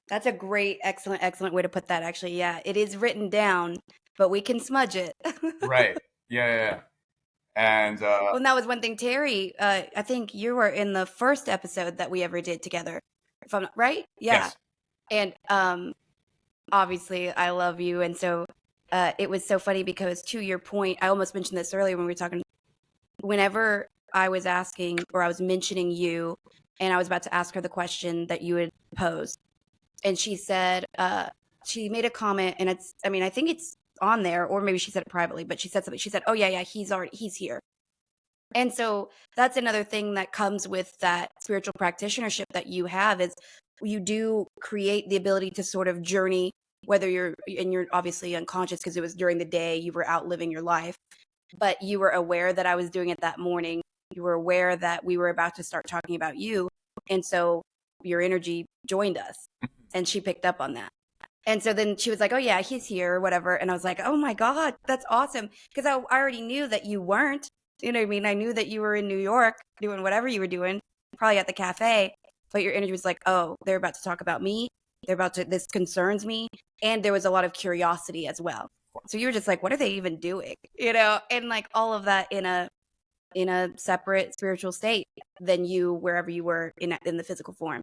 S1: That's a great, excellent, excellent way to put that, actually. Yeah, it is written down, but we can smudge it.
S2: Right. Yeah, yeah, yeah. And
S1: Well, and that was one thing, Terry. I think you were in the first episode that we ever did together, if I'm not right. Yeah,
S2: yes.
S1: and obviously, I love you, and so it was so funny because, to your point, I almost mentioned this earlier when we were talking. Whenever I was asking or I was mentioning you, and I was about to ask her the question that you had posed, and she said, she made a comment, and it's, I mean, I think it's on there, or maybe she said it privately, but she said something. She said, "Oh yeah, he's here." And so that's another thing that comes with that spiritual practitionership that you have is you do create the ability to sort of journey, whether you're obviously unconscious because it was during the day, you were out living your life, but you were aware that I was doing it that morning. You were aware that we were about to start talking about you. And so your energy joined us, and she picked up on that. And so then she was like, "Oh yeah, he's here," or whatever. And I was like, "Oh my God, that's awesome." Because I already knew that you weren't. You know what I mean? I knew that you were in New York doing whatever you were doing, probably at the cafe. But your energy was like, "Oh, they're about to talk about me. This concerns me." And there was a lot of curiosity as well. So you were just like, "What are they even doing?" And like all of that in a separate spiritual state than you wherever you were in the physical form.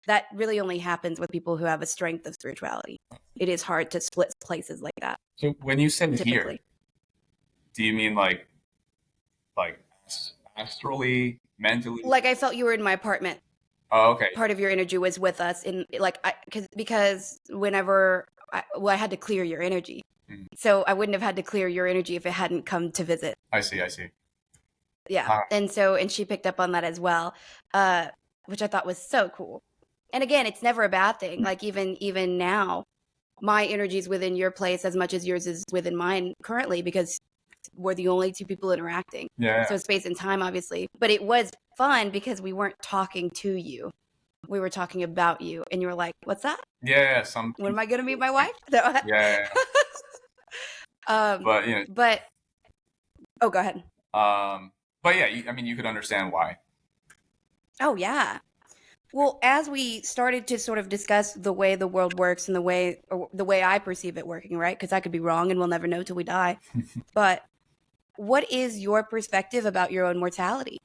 S1: That really only happens with people who have a strength of spirituality. It is hard to split places like that,
S2: So when you said here,
S1: typically.
S2: do you mean like astrally, mentally?
S1: Like I felt you were in my apartment.
S2: Oh, okay.
S1: Part of your energy was with us in like because whenever I had to clear your energy.
S2: Mhm.
S1: So I wouldn't have had to clear your energy if it hadn't come to visit.
S2: I see. I see.
S1: Yeah.
S2: Uh,
S1: And she picked up on that as well, uh, which I thought was so cool. And again, it's never a bad thing. Like even now, my energy is within your place as much as yours is within mine currently because we're the only two people interacting.
S2: yeah.
S1: So space and time, obviously. But it was fun because we weren't talking to you. We were talking about you. And you were like, "What's that?
S2: Yeah. Yeah. Some
S1: When am I
S2: people
S1: going to meet my
S2: think,
S1: wife?" No.
S2: yeah. But
S1: But, oh, go ahead.
S2: but yeah. I mean, you could understand why.
S1: Oh, yeah. Well, as we started to sort of discuss the way the world works and the way I perceive it working, right? Because I could be wrong and we'll never know till we die. But what is your perspective about your own mortality?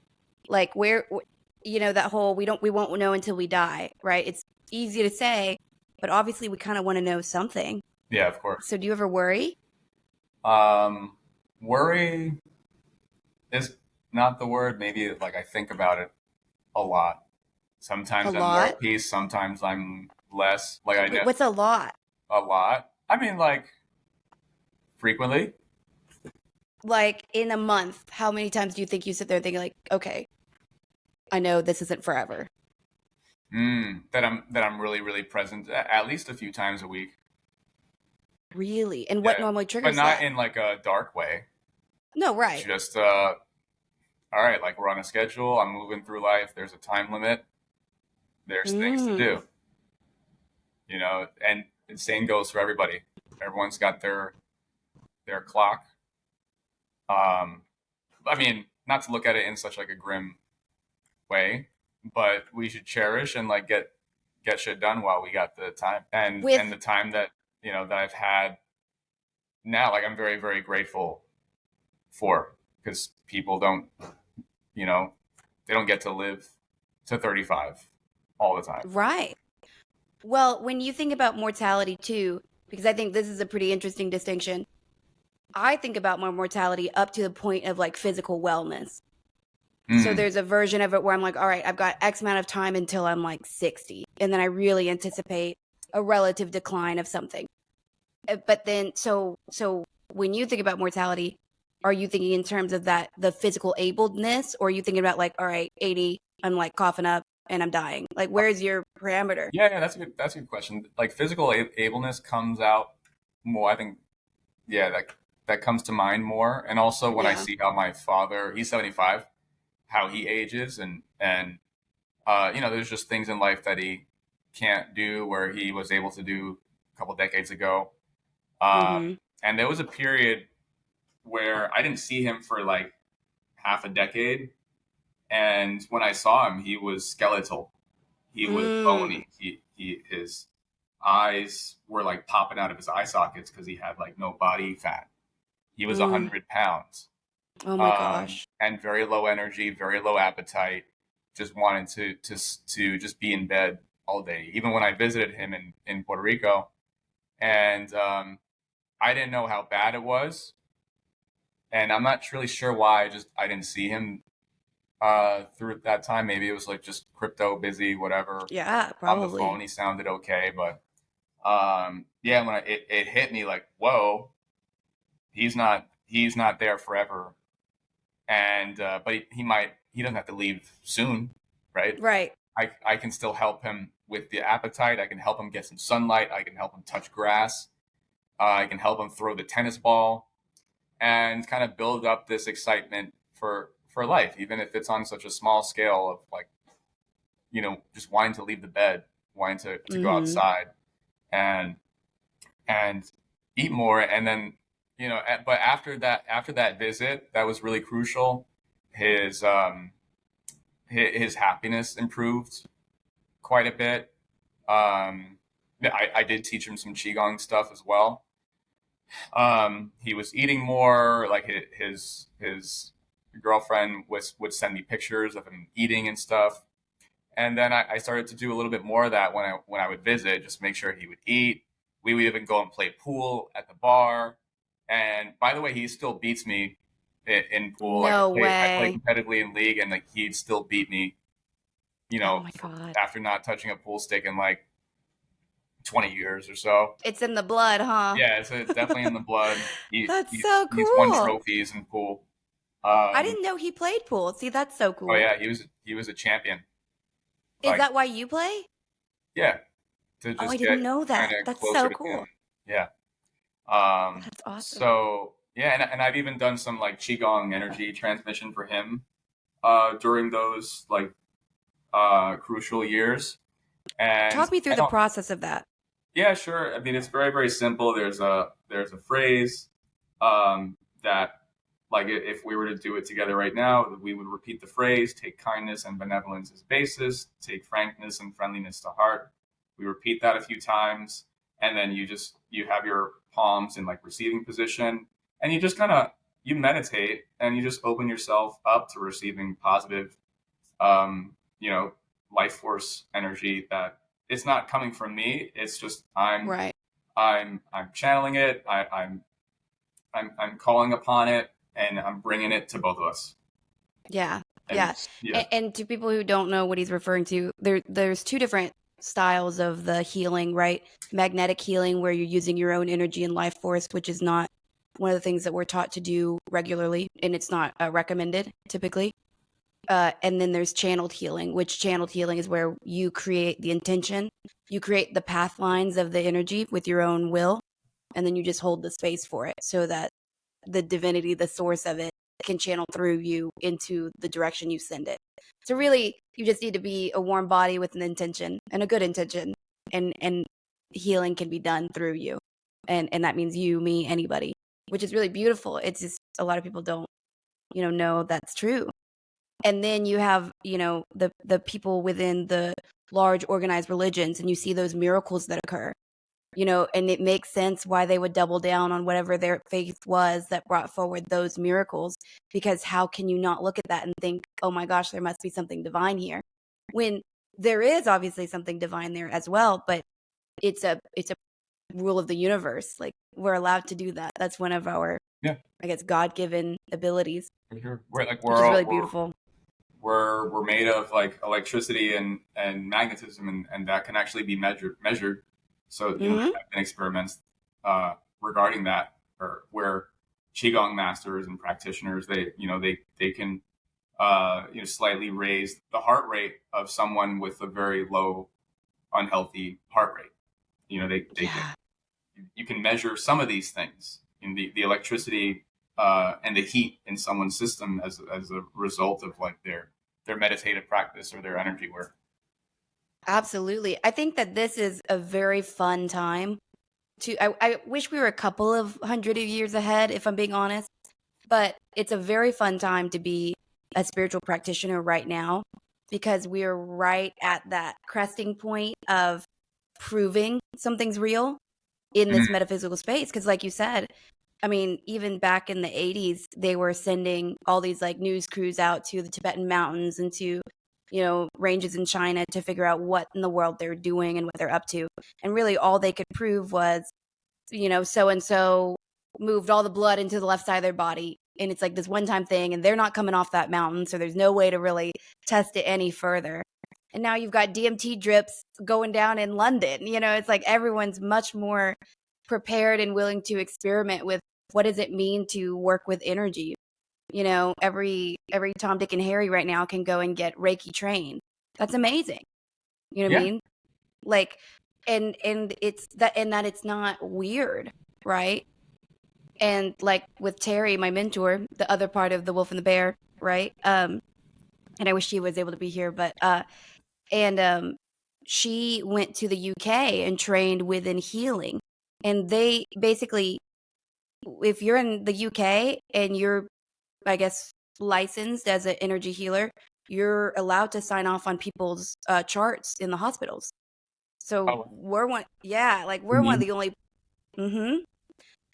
S1: Like that whole we won't know until we die, right? It's easy to say, but obviously we kind of want to know something.
S2: Yeah, of course.
S1: So do you ever worry?
S2: Worry is not the word. Maybe like I think about it a lot.
S1: A
S2: Sometimes I'm more
S1: lot?
S2: at peace. Sometimes I'm less. Like I
S1: Wait,
S2: know
S1: what's a lot?
S2: a lot. I mean, like frequently.
S1: Like in a month, how many times do you think you sit there thinking like, okay, I know this isn't forever?
S2: That I'm really really present at least a few times a week.
S1: Really? And what
S2: Yeah,
S1: normally
S2: but
S1: triggers
S2: not
S1: that?
S2: in like a dark way.
S1: No, right.
S2: Just all right, like we're on a schedule. I'm moving through life. There's a time limit. There's things to
S1: Mm,
S2: do. And the same goes for everybody. Everyone's got their clock. Um, I mean, not to look at it in such like a grim way, but we should cherish and like get shit done while we got the time and
S1: with
S2: the time that that I've had now. Like I'm very very grateful for because people don't you know they don't get to live to 35 all the time.
S1: right. Well, when you think about mortality too, because I think this is a pretty interesting distinction, I think about my mortality up to the point of like physical wellness. So
S2: Mm,
S1: there's a version of it where I'm like, all right, I've got X amount of time until I'm like 60. And then I really anticipate a relative decline of something. But then, so when you think about mortality, are you thinking in terms of that, the physical ableness, or are you thinking about like, all right, 80, I'm like coughing up and I'm dying? Like, where's your parameter?
S2: Yeah, that's a good question. Like physical ableness comes out more. I think, yeah, that comes to mind more. And also when I
S1: Yeah.
S2: see how my father, he's 75, how he ages, and there's just things in life that he can't do where he was able to do a couple decades ago.
S1: Mm-hmm.
S2: And there was a period where I didn't see him for like half a decade, and when I saw him, he was skeletal. He was
S1: Mm.
S2: bony. His eyes were like popping out of his eye sockets because he had like no body fat. He was
S1: Mm.
S2: 100 pounds,
S1: Oh my gosh.
S2: and very low energy, very low appetite. Just wanted to just be in bed all day. Even when I visited him in Puerto Rico, and I didn't know how bad it was, and I'm not really sure why. I didn't see him through that time. Maybe it was like just crypto busy, whatever.
S1: Yeah,
S2: On the
S1: probably.
S2: phone, he sounded okay, but yeah, when it hit me like, whoa, he's not there forever, and but he doesn't have to leave soon, right?
S1: Right.
S2: I can still help him with the appetite. I can help him get some sunlight. I can help him touch grass. I can help him throw the tennis ball, and kind of build up this excitement for life, even if it's on such a small scale of like, just wanting to leave the bed, wanting to go
S1: Mm-hmm.
S2: outside, and and eat more. And then, but after that visit, that was really crucial. His his happiness improved quite a bit. Yeah, I did teach him some qigong stuff as well. He was eating more. Like his girlfriend would send me pictures of him eating and stuff. And then I started to do a little bit more of that when I would visit, just make sure he would eat. We would even go and play pool at the bar. And by the way, he still beats me in pool. Like
S1: No
S2: I play
S1: way.
S2: competitively in league, and like he'd still beat me. You
S1: Oh
S2: know,
S1: my God.
S2: after not touching a pool stick in like 20 years or so.
S1: It's in the blood, huh?
S2: Yeah, it's definitely in the blood.
S1: That's so
S2: He's won
S1: cool.
S2: trophies in pool.
S1: I
S2: Um,
S1: didn't know he played pool. See, that's so
S2: oh
S1: cool.
S2: yeah, he was a champion.
S1: Is
S2: Like,
S1: that why you play?
S2: yeah, to
S1: Oh, I
S2: just get
S1: didn't know
S2: kind
S1: that.
S2: of
S1: That's
S2: closer
S1: so
S2: to
S1: cool.
S2: him. Yeah.
S1: That's awesome.
S2: So yeah, and I've even done some like qigong energy transmission for him during those like crucial years. And
S1: Talk me
S2: I
S1: through the
S2: don't.
S1: process of that.
S2: Yeah, sure. I mean, it's very very simple. There's a phrase that like if we were to do it together right now, we would repeat the phrase: take kindness and benevolence as basis, take frankness and friendliness to heart. We repeat that a few times, and then you have your palms in like receiving position, and you just kind of you meditate, and you just open yourself up to receiving positive, um, you know, life force energy that it's not coming from me. It's just
S1: Right.
S2: I'm channeling it. I'm calling upon it, and I'm bringing it to both of us.
S1: Yeah.
S2: And
S1: Yeah.
S2: yeah,
S1: And to people who don't know what he's referring to, there's two different styles of the healing, right? Magnetic healing, where you're using your own energy and life force, which is not one of the things that we're taught to do regularly, and it's not recommended typically. And then there's channeled healing, which channeled healing is where you create the intention, you create the path lines of the energy with your own will, and then you just hold the space for it so that the divinity, the source of it, can channel through you into the direction you send it. So really, you just need to be a warm body with an intention and a good intention, and healing can be done through you, and that means you, me, anybody, which is really beautiful. It's just a lot of people don't, know that's true. And then you have, the people within the large organized religions, and you see those miracles that occur, and it makes sense why they would double down on whatever their faith was that brought forward those miracles. Because how can you not look at that and think, oh my gosh, there must be something divine here, when there is obviously something divine there as well, but it's a rule of the universe. Like, we're allowed to do that. That's one of our,
S2: yeah,
S1: I guess, God-given abilities,
S2: for sure. We're like
S1: which is really beautiful.
S2: we're made of like electricity and magnetism, and that can actually be measured. So there
S1: Hmm.
S2: have been experiments regarding that, or where Qigong masters and practitioners. They can slightly raise the heart rate of someone with a very low unhealthy heart rate. They can,
S1: Yeah,
S2: you can measure some of these things in the electricity and the heat in someone's system as a result of like their meditative practice or their energy work.
S1: absolutely. I think that this is a very fun time to I wish we were a couple of hundred of years ahead, if I'm being honest. But it's a very fun time to be a spiritual practitioner right now because we're right at that cresting point of proving something's real in this
S2: Mhm.
S1: metaphysical space. Because, like you said, I mean, even back in the 80s, they were sending all these like news crews out to the Tibetan mountains and to, ranges in China to figure out what in the world they're doing and what they're up to. And really, all they could prove was, so and so moved all the blood into the left side of their body. And it's like this one time thing, and they're not coming off that mountain. So there's no way to really test it any further. And now you've got DMT drips going down in London. It's like everyone's much more prepared and willing to experiment with what does it mean to work with energy. Every Tom, Dick, and Harry right now can go and get Reiki trained. That's amazing. You know what I
S2: Yeah,
S1: mean? Like, and it's that, and that it's not weird, right? And like with Terry, my mentor, the other part of the Wolf and the Bear, right? And I wish she was able to be here, but and she went to the UK and trained within healing. And they basically, if you're in the UK and you're, I guess, licensed as an energy healer, you're allowed to sign off on people's charts in the hospitals. So
S2: oh,
S1: we're one, yeah, like we're one of
S2: mhm.
S1: the only. Hmm.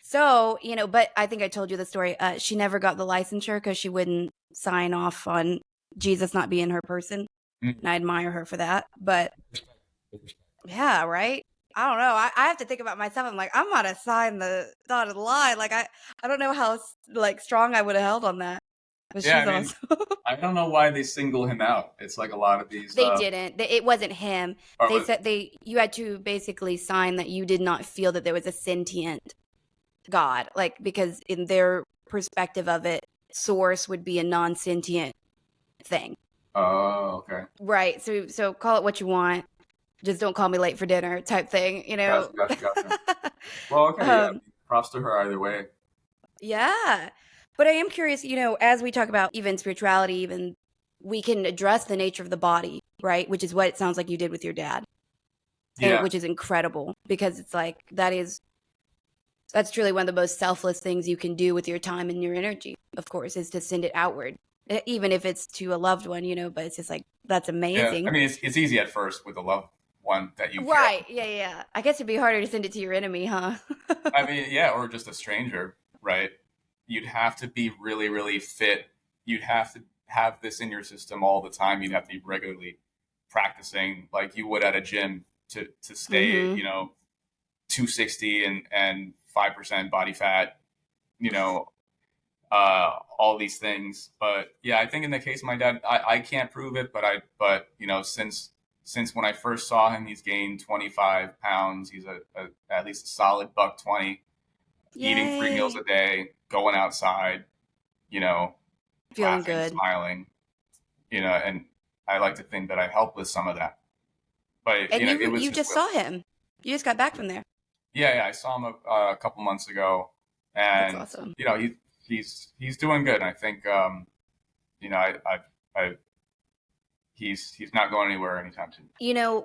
S1: So, but I think I told you the story. She never got the licensure because she wouldn't sign off on Jesus not being her person.
S2: Mhm.
S1: And I admire her for that. But yeah, right? I don't know. I have to think about myself. I'm like, I'm gonna sign the dotted line. Like I don't know how like strong I would have held on that. But
S2: Yeah,
S1: she's
S2: I mean,
S1: awesome.
S2: I don't know why they single him out. It's like a lot of these,
S1: They didn't. It wasn't him.
S2: or
S1: They
S2: was,
S1: said you had to basically sign that you did not feel that there was a sentient God, like because in their perspective of it, source would be a non-sentient thing.
S2: oh, okay.
S1: Right. So call it what you want. Just don't call me late for dinner type thing.
S2: Gotcha, gotcha, gotcha. Well, okay, yeah.
S1: um
S2: Props to her either way.
S1: yeah. But I am curious, as we talk about even spirituality, even we can address the nature of the body, right? Which is what it sounds like you did with your dad. And
S2: Yeah,
S1: which is incredible because it's like that's truly one of the most selfless things you can do with your time and your energy, of course, is to send it outward. Even if it's to a loved one, but it's just like that's
S2: yeah. I
S1: amazing.
S2: mean, it's easy at first with a loved one that you care
S1: Right.
S2: about.
S1: Yeah, yeah, yeah. I guess it'd be harder to send it to your enemy, huh?
S2: I mean, yeah, or just a stranger, right? You'd have to be really, really fit. You'd have to have this in your system all the time. You'd have to be regularly practicing like you would at a gym to stay,
S1: Mhm.
S2: 260 and 5% body fat, you know, all these things. But yeah, I think in the case of my dad, I can't prove it, but since when I first saw him, he's gained 25 pounds. He's at least a solid buck 20, eating 3 meals
S1: Yay.
S2: a day, going outside, you know,
S1: Feeling
S2: laughing,
S1: good.
S2: smiling, and I like to think that I helped with some of that. But
S1: And
S2: it
S1: you
S2: was
S1: you
S2: his
S1: just
S2: will.
S1: saw him. You just got back from there.
S2: Yeah, yeah. I saw him a couple months ago,
S1: That's
S2: and
S1: awesome.
S2: he's doing good. And I think you know I he's not going anywhere anytime soon.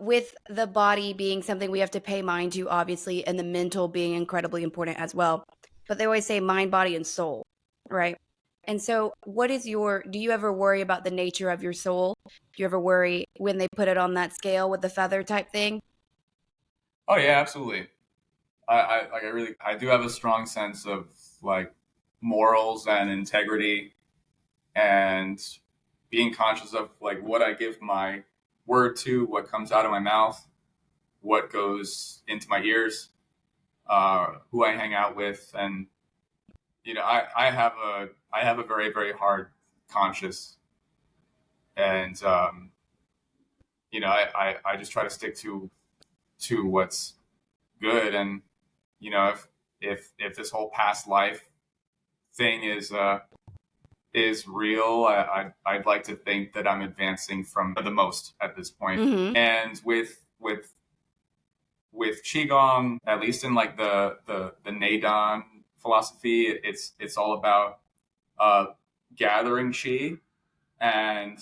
S1: With the body being something we have to pay mind to, obviously, and the mental being incredibly important as well. But they always say mind, body, and soul, right? And so, do you ever worry about the nature of your soul? Do you ever worry when they put it on that scale with the feather type thing?
S2: Oh yeah, absolutely. I do have a strong sense of like morals and integrity and being conscious of like what I give my word to, what comes out of my mouth, what goes into my ears, who I hang out with, and I have a very very hard conscience, and I just try to stick to what's good, and if this whole past life thing is real. I'd like to think that I'm advancing from the most at this point.
S1: Mm-hmm.
S2: And with Qigong, at least in like the Neidan philosophy, it's all about uh, gathering qi and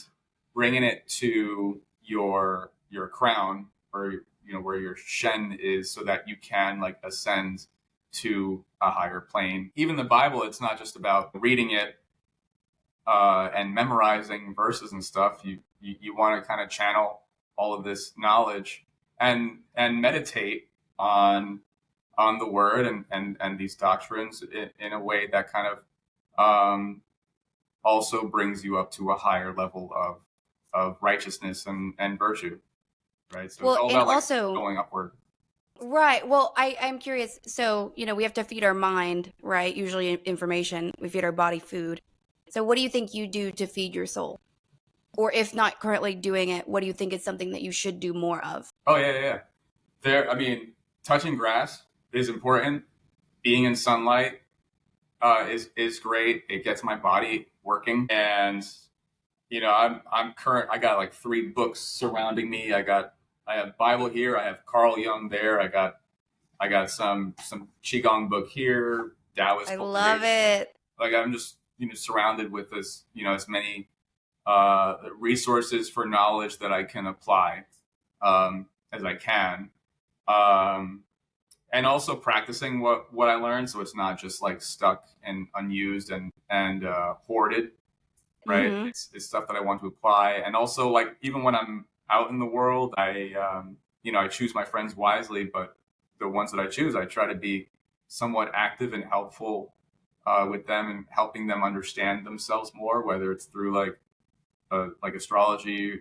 S2: bringing it to your crown, or where your shen is, so that you can like ascend to a higher plane. Even the Bible, it's not just about reading it and memorizing verses and stuff. You want to kind of channel all of this knowledge and meditate on the word and these doctrines in a way that kind of also brings you up to a higher level of righteousness and virtue, right? So it's
S1: Well,
S2: all
S1: and
S2: about like
S1: also,
S2: going upward.
S1: right. Well, I'm curious. So, we have to feed our mind, right? Usually information. We feed our body food. So, what do you think you do to feed your soul? Or if not currently doing it, what do you think is something that you should do more of?
S2: Oh yeah. I mean, touching grass is important. Being in sunlight is great. It gets my body working, and I'm current. I got like 3 books surrounding me. I have Bible here. I have Carl Jung there. I got some Qigong book here. Taoist
S1: I love
S2: cultivation.
S1: it.
S2: Like I'm just surrounded with this as many resources for knowledge that I can apply as I can. Um, and also practicing what I learned, so it's not just like stuck and unused and hoarded, right?
S1: Mm-hmm.
S2: It's stuff that I want to apply, and also like even when I'm out in the world, I choose my friends wisely, but the ones that I choose, I try to be somewhat active and helpful with them and helping them understand themselves more, whether it's through like astrology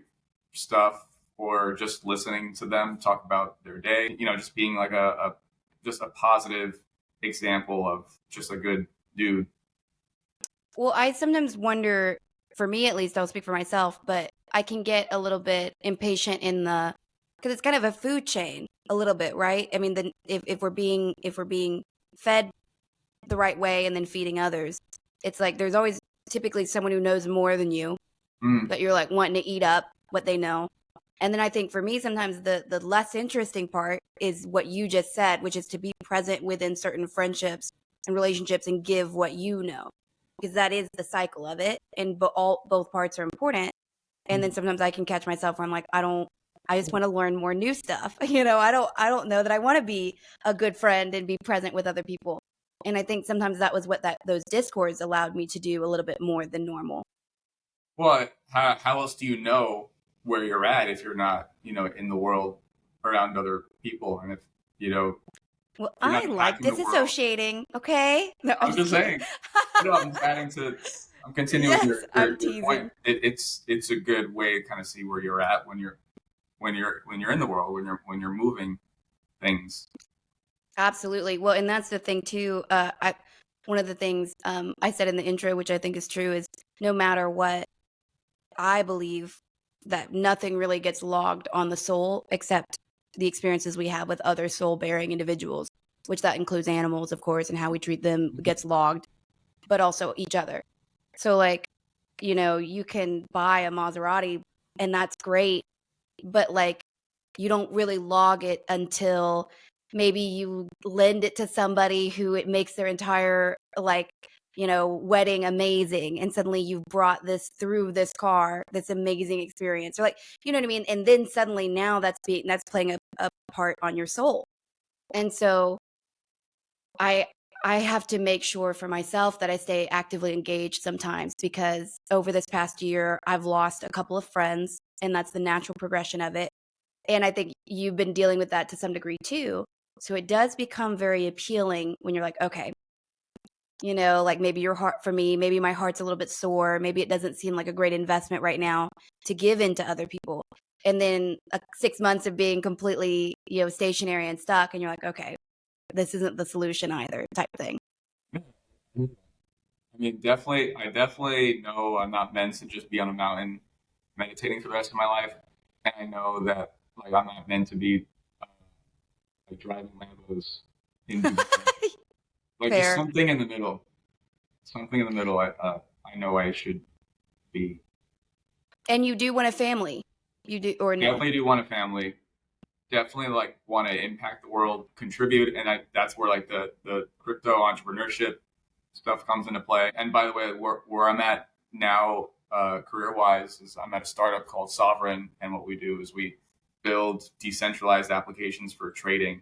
S2: stuff or just listening to them talk about their day. Just being like a just a positive example of just a good dude.
S1: Well, I sometimes wonder, for me at least, I'll speak for myself, but I can get a little bit impatient because it's kind of a food chain, a little bit, right? I mean, if we're being fed the right way and then feeding others, it's like there's always typically someone who knows more than you
S2: Mm.
S1: that you're like wanting to eat up what they know. And then I think for me, sometimes the less interesting part is what you just said, which is to be present within certain friendships and relationships and give what you know, because that is the cycle of it, and both parts are important. And then sometimes I can catch myself where I'm like, I just want to learn more new stuff. I don't know that I want to be a good friend and be present with other people. And I think sometimes that was what those discords allowed me to do a little bit more than normal.
S2: Well, how else do you know where you're at if you're not, in the world around other people? And if, you know,
S1: Well,
S2: if you're not
S1: I like
S2: impacting the world,
S1: disassociating. Okay, no, I'm
S2: I'm
S1: just
S2: just
S1: kidding.
S2: saying, I'm just I'm continuing
S1: Yes, I'm
S2: your point.
S1: teasing.
S2: It's a good way to kind of see where you're at when you're in the world, when you're moving things.
S1: Absolutely. Well, and that's the thing too. One of the things I said in the intro, which I think is true, is no matter what, I believe that nothing really gets logged on the soul except the experiences we have with other soul-bearing individuals, which that includes animals, of course, and how we treat them gets logged, but also each other. So, like, you can buy a Maserati, and that's great, but like, you don't really log it until maybe you lend it to somebody who it makes their entire like wedding amazing, and suddenly you've brought this through this car, this amazing experience, or like, you know what I mean, and then suddenly now that's playing a part on your soul. And so I I have to make sure for myself that I stay actively engaged sometimes, because over this past year I've lost a couple of friends, and that's the natural progression of it. And I think you've been dealing with that to some degree too. So it does become very appealing when you're like, okay, like maybe your heart, for me, maybe my heart's a little bit sore. Maybe it doesn't seem like a great investment right now to give into other people. And then 6 months of being completely, stationary and stuck. And you're like, okay, this isn't the solution either, type thing.
S2: I mean, I definitely know I'm not meant to just be on a mountain meditating for the rest of my life, and I know that like I'm not meant to be uh, like driving Lambos in Dubai. Like just
S1: Fair.
S2: something in the middle. something in the middle. I know I should be.
S1: And you do want a family. You do or no?
S2: Definitely do want a family. Definitely like want to impact the world, contribute, and that's where like the crypto entrepreneurship stuff comes into play. And by the way, where I'm at now, career wise, is I'm at a startup called Sovereign, and what we do is we build decentralized applications for trading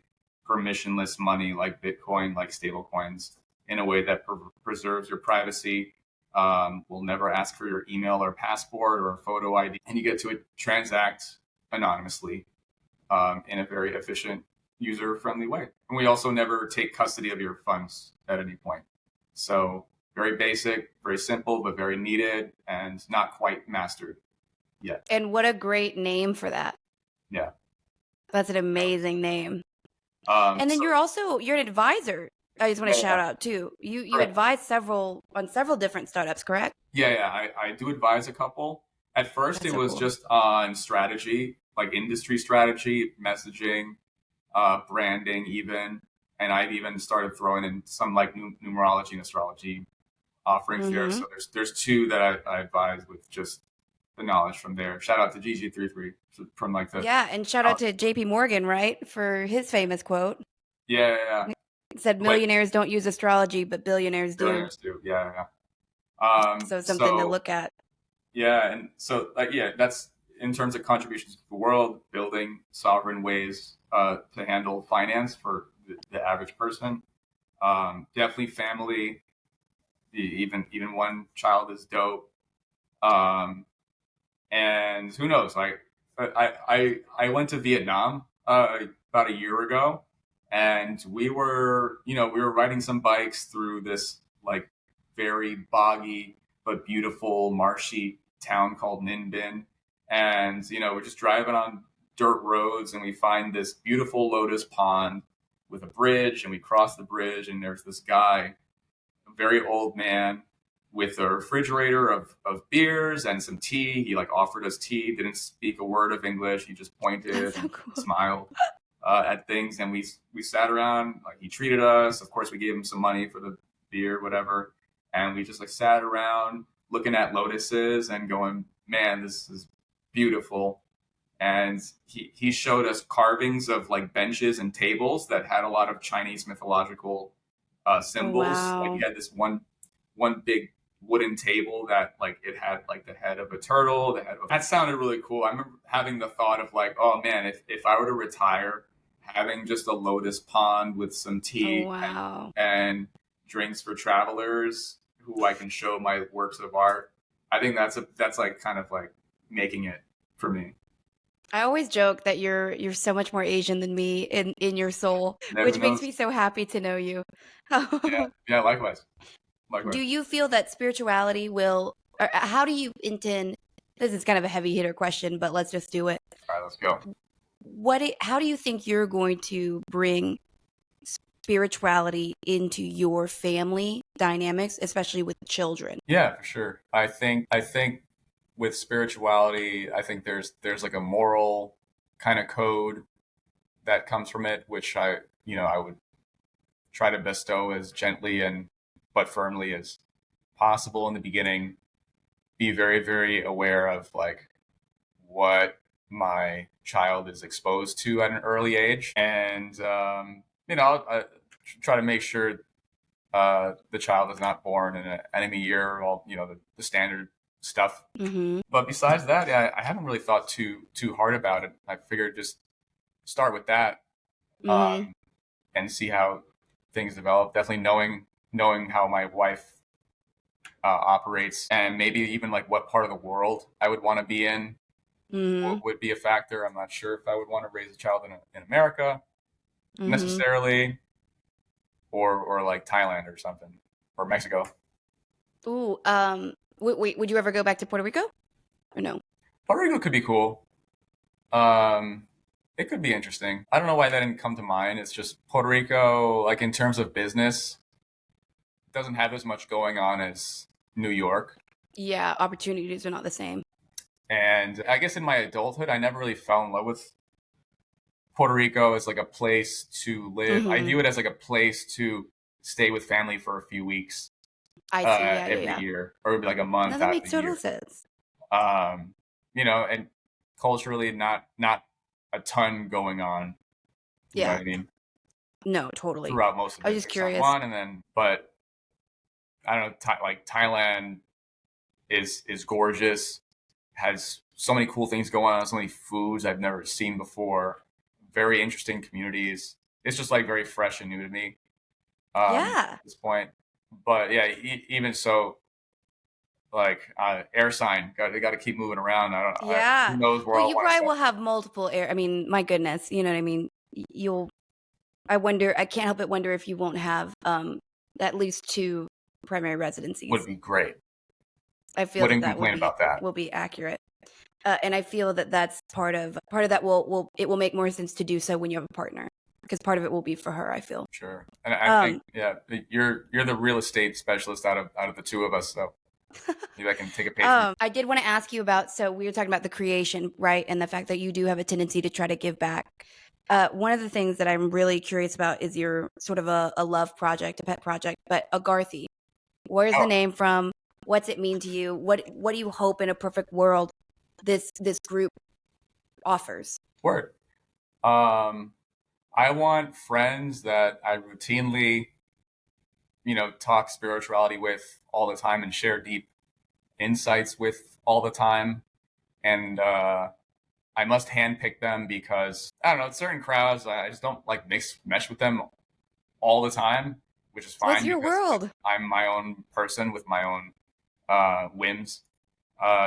S2: permissionless money like Bitcoin, like stable coins, in a way that preserves your privacy. Will never ask for your email or passport or photo ID, and you get to transact anonymously in a very efficient, user-friendly way. And we also never take custody of your funds at any point. So very basic, very simple, but very needed and not quite mastered yet.
S1: And what a great name for that.
S2: Yeah.
S1: That's an amazing name. And then you're an advisor. I just want to shout out too. You advise on several different startups, correct?
S2: Yeah. I do advise a couple. At first, That's it was cool. Just on strategy, like industry strategy, messaging, branding, even. And I've even started throwing in some like numerology and astrology offerings there. So there's two that I advise with just the knowledge from there. Shout out to GG33 from like the
S1: and shout out to JP Morgan, right, for his famous quote.
S2: Yeah.
S1: It said millionaires don't use astrology, but billionaires do.
S2: Billionaires do. Yeah.
S1: So something to look at.
S2: Yeah, and so that's in terms of contributions to the world, building sovereign ways to handle finance for the average person. Definitely family. Even one child is dope. And who knows? Like I went to Vietnam about a year ago, and we were riding some bikes through this like very boggy but beautiful marshy town called Ninh Binh, and we're just driving on dirt roads, and we find this beautiful lotus pond with a bridge, and we cross the bridge, and there's this guy, a very old man, with a refrigerator of beers and some tea. He like offered us tea, didn't speak a word of English. He just pointed and smiled at things, and we sat around. Like he treated us. Of course, we gave him some money for the beer, whatever, and we just like sat around looking at lotuses and going, "Man, this is beautiful." And he showed us carvings of like benches and tables that had a lot of Chinese mythological symbols.
S1: Wow.
S2: Like he had this one big wooden table that like it had like the head of a turtle, that sounded really cool. I remember having the thought of like, oh man, if I were to retire, having just a lotus pond with some tea and drinks for travelers who I can show my works of art. I think that's like kind of like making it for me.
S1: I always joke that you're so much more Asian than me in your soul, which makes me so happy to know you.
S2: Yeah, likewise.
S1: Do you feel that spirituality will, or how do you intend, this is kind of a heavy hitter question, but let's just do it.
S2: All right, let's go.
S1: How do you think you're going to bring spirituality into your family dynamics, especially with children?
S2: Yeah, for sure. I think with spirituality, I think there's like a moral kind of code that comes from it, which I would try to bestow as gently but firmly as possible in the beginning. Be very, very aware of like what my child is exposed to at an early age, and I try to make sure the child is not born in an enemy year, all the standard stuff. But besides that, I haven't really thought too hard about it. I figured just start with that and see how things develop. Definitely knowing how my wife operates, and maybe even like what part of the world I would want to be in would be a factor. I'm not sure if I would want to raise a child in America necessarily, or like Thailand or something, or Mexico.
S1: Ooh, wait, would you ever go back to Puerto Rico or no?
S2: Puerto Rico could be cool. It could be interesting. I don't know why that didn't come to mind. It's just Puerto Rico, like in terms of business, doesn't have as much going on as New York.
S1: Yeah, opportunities are not the same.
S2: And I guess in my adulthood, I never really fell in love with Puerto Rico as like a place to live. I view it as like a place to stay with family for a few weeks
S1: I see. Yeah, yeah,
S2: every
S1: yeah.
S2: year, or it'd be like a
S1: No,
S2: month
S1: that
S2: out of
S1: makes
S2: the
S1: total
S2: year.
S1: sense.
S2: And culturally not a ton going on. You know what
S1: Yeah.
S2: I mean?
S1: No, totally.
S2: Throughout most of
S1: I
S2: it,
S1: was just
S2: there's some
S1: curious.
S2: one, and then but I don't know. Like Thailand is gorgeous, has so many cool things going on, so many foods I've never seen before, very interesting communities. It's just like very fresh and new to me
S1: Yeah.
S2: at this point. But yeah, even so, like air sign, they got to keep moving around. Who
S1: Yeah.
S2: knows where
S1: Well,
S2: I'll
S1: you
S2: want to
S1: probably
S2: settle.
S1: will have multiple air. I mean, my goodness, you know what I mean? You'll I wonder, I can't help but wonder if you won't have at least two primary
S2: Would
S1: residencies.
S2: be great.
S1: I feel that
S2: Wouldn't
S1: that
S2: complain about that.
S1: will be accurate. And I feel that that's part of that will it will make more sense to do so when you have a partner, because part of it will be for her, I feel.
S2: Sure, and I think
S1: Um
S2: yeah, you're the real estate specialist out of the two of us, so maybe I can take a page from you.
S1: I did want to ask you about, so we were talking about the creation, right? And the fact that you do have a tendency to try to give back. One of the things that I'm really curious about is your sort of a love project, a pet project, but Agarthy. Where's the
S2: Oh,
S1: name from? What's it mean to you? What do you hope in a perfect world this group offers?
S2: word. Um, I want friends that I routinely, talk spirituality with all the time and share deep insights with all the time. And I must handpick them because I don't know, certain crowds I just don't like mesh with them all the time, which is
S1: Well, it's
S2: fine
S1: your
S2: because like
S1: world.
S2: I'm my own person with my own whims.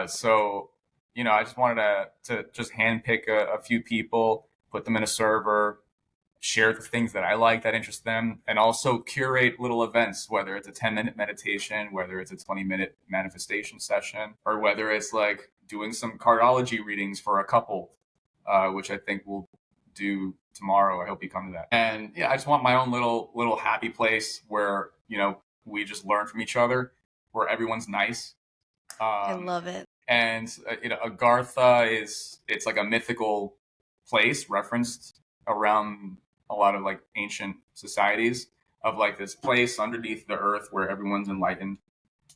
S2: So I just wanted to just handpick a few people, put them in a server, share the things that I like that interest them, and also curate little events, whether it's a 10-minute meditation, whether it's a 20-minute manifestation session, or whether it's like doing some cardology readings for a couple, which I think we'll do tomorrow. I hope you come to that. And yeah, I just want my own little happy place where we just learn from each other, where everyone's nice.
S1: I
S2: Um,
S1: love it.
S2: and Agartha it's like a mythical place referenced around a lot of like ancient societies of like this place underneath the earth where everyone's enlightened,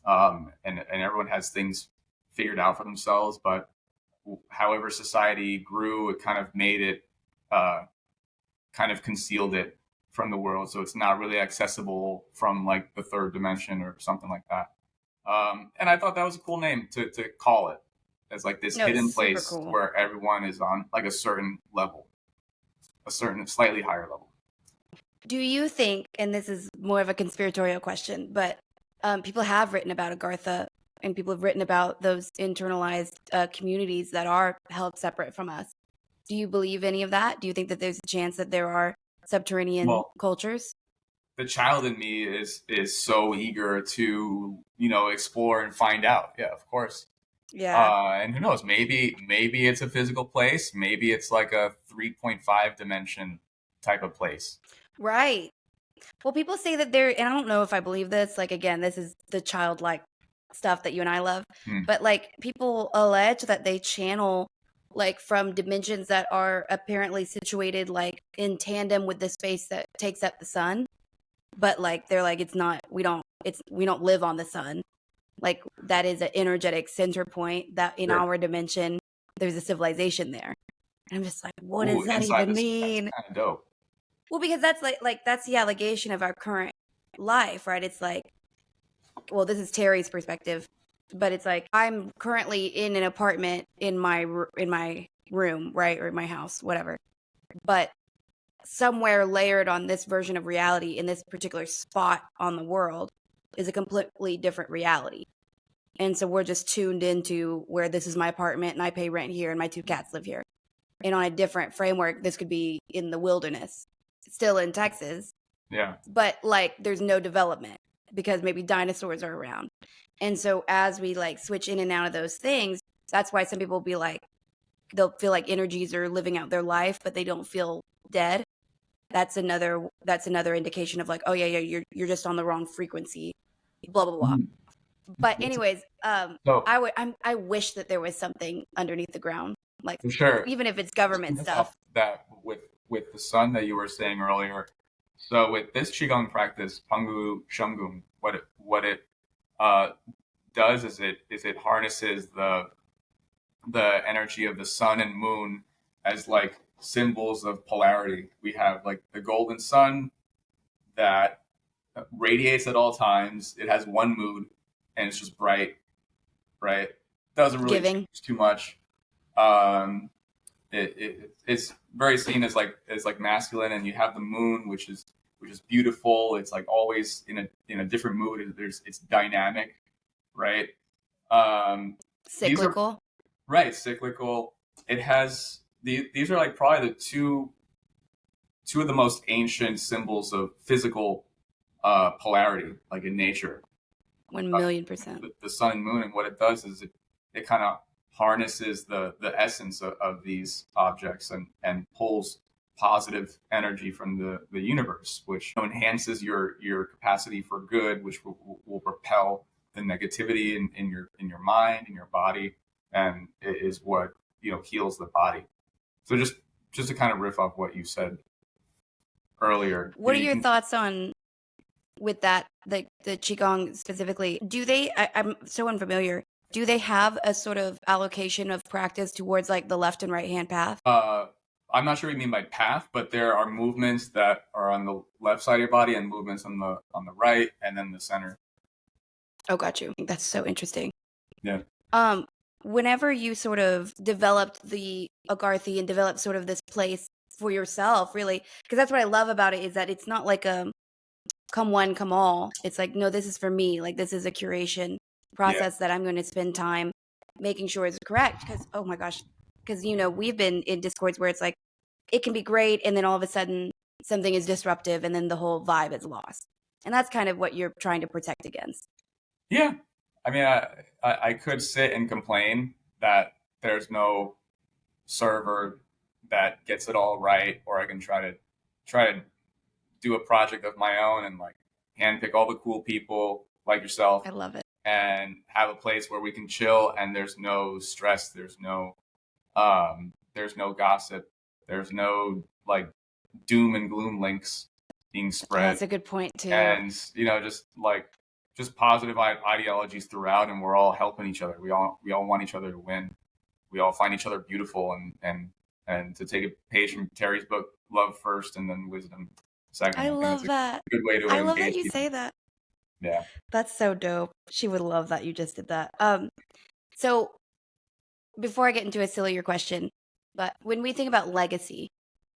S2: and everyone has things figured out for themselves. But however society grew, it kind of made it, kind of concealed it from the world, so it's not really accessible from like the third dimension or something like that. And I thought that was a cool name to call it, as like this
S1: No, it's
S2: hidden
S1: super
S2: place
S1: cool.
S2: where everyone is on like a certain level, a certain slightly higher level.
S1: Do you think, and this is more of a conspiratorial question, but people have written about Agartha, and people have written about those internalized communities that are held separate from us. Do you believe any of that? Do you think that there's a chance that there are subterranean
S2: Well,
S1: cultures?
S2: the child in me is so eager to explore and find out. Yeah, of course.
S1: Yeah.
S2: And who knows? Maybe it's a physical place. Maybe it's like a 3.5 dimension type of place.
S1: Right. Well, people say that there, and I don't know if I believe this. Like, again, this is the childlike stuff that you and I love.
S2: Hmm.
S1: But like, people allege that they channel like from dimensions that are apparently situated like in tandem with the space that takes up the sun. But like, they're like, it's not. We don't live on the sun. Like, that is an energetic center point that in
S2: Sure.
S1: our dimension, there's a civilization there. And I'm just like, what
S2: Ooh,
S1: does that
S2: inside
S1: even
S2: this, that's
S1: mean?
S2: kind of dope.
S1: Well, because that's like that's the allegation of our current life, right? It's like, well, this is Terry's perspective, but it's like I'm currently in an apartment in my room, right, or in my house, whatever. But somewhere layered on this version of reality in this particular spot on the world is a completely different reality. And so we're just tuned into where this is my apartment and I pay rent here and my two cats live here. And on a different framework, this could be in the wilderness, still in Texas,
S2: Yeah.
S1: but like there's no development because maybe dinosaurs are around. And so as we like switch in and out of those things, that's why some people will be like, they'll feel like energies are living out their life, but they don't feel dead. That's another indication of like, oh yeah, you're just on the wrong frequency, blah blah blah.
S2: Mhm.
S1: But anyways,
S2: So
S1: I wish that there was something underneath the ground, like
S2: for sure,
S1: even if it's government
S2: pick up
S1: stuff.
S2: that with the sun that you were saying earlier. So with this qigong practice, Pangu Shangung, what it does is it harnesses the energy of the sun and moon as like symbols of polarity. We have like the golden sun that radiates at all times. It has one mood and it's just bright, right? Doesn't really
S1: Giving.
S2: change too much. Um, it's very seen as like masculine, and you have the moon, which is beautiful. It's like always in a different mood. It's dynamic, right? These are
S1: Cyclical.
S2: right cyclical. It has these are like probably the two of the most ancient symbols of physical polarity, like in nature.
S1: 1,000,000%.
S2: The sun and moon, and what it does is it kind of harnesses the essence of these objects and pulls positive energy from the universe, which enhances your capacity for good, which will repel the negativity in your mind, in your body, and it is what heals the body. So just to kind of riff off what you said earlier,
S1: What are your thoughts on with that, the Qigong specifically? Do they, I'm so unfamiliar, do they have a sort of allocation of practice towards like the left and right hand path?
S2: I'm not sure what you mean by path, but there are movements that are on the left side of your body and movements on the right and then the center.
S1: Oh, got you. That's so interesting.
S2: Yeah.
S1: Whenever you sort of developed the Agarthy and developed sort of this place for yourself, really, because that's what I love about it, is that it's not like a come one, come all. It's like, no, this is for me. Like, this is a curation process that I'm going to spend time making sure is correct. Because, oh my gosh, because, we've been in Discords where it's like, it can be great, and then all of a sudden something is disruptive, and then the whole vibe is lost. And that's kind of what you're trying to protect against.
S2: Yeah. I mean, I could sit and complain that there's no server that gets it all right, or I can try to do a project of my own and like handpick all the cool people like yourself.
S1: I love it.
S2: And have a place where we can chill and there's no stress, there's no gossip, there's no like doom and gloom links being spread.
S1: That's a good point too.
S2: And just positive ideologies throughout, and we're all helping each other. We all want each other to win. We all find each other beautiful, and to take a page from Terry's book, love first and then wisdom second.
S1: I love that.
S2: Good way to
S1: I love that you
S2: people.
S1: say that.
S2: Yeah.
S1: That's so dope. She would love that you just did that. So before I get into a sillier question, but when we think about legacy,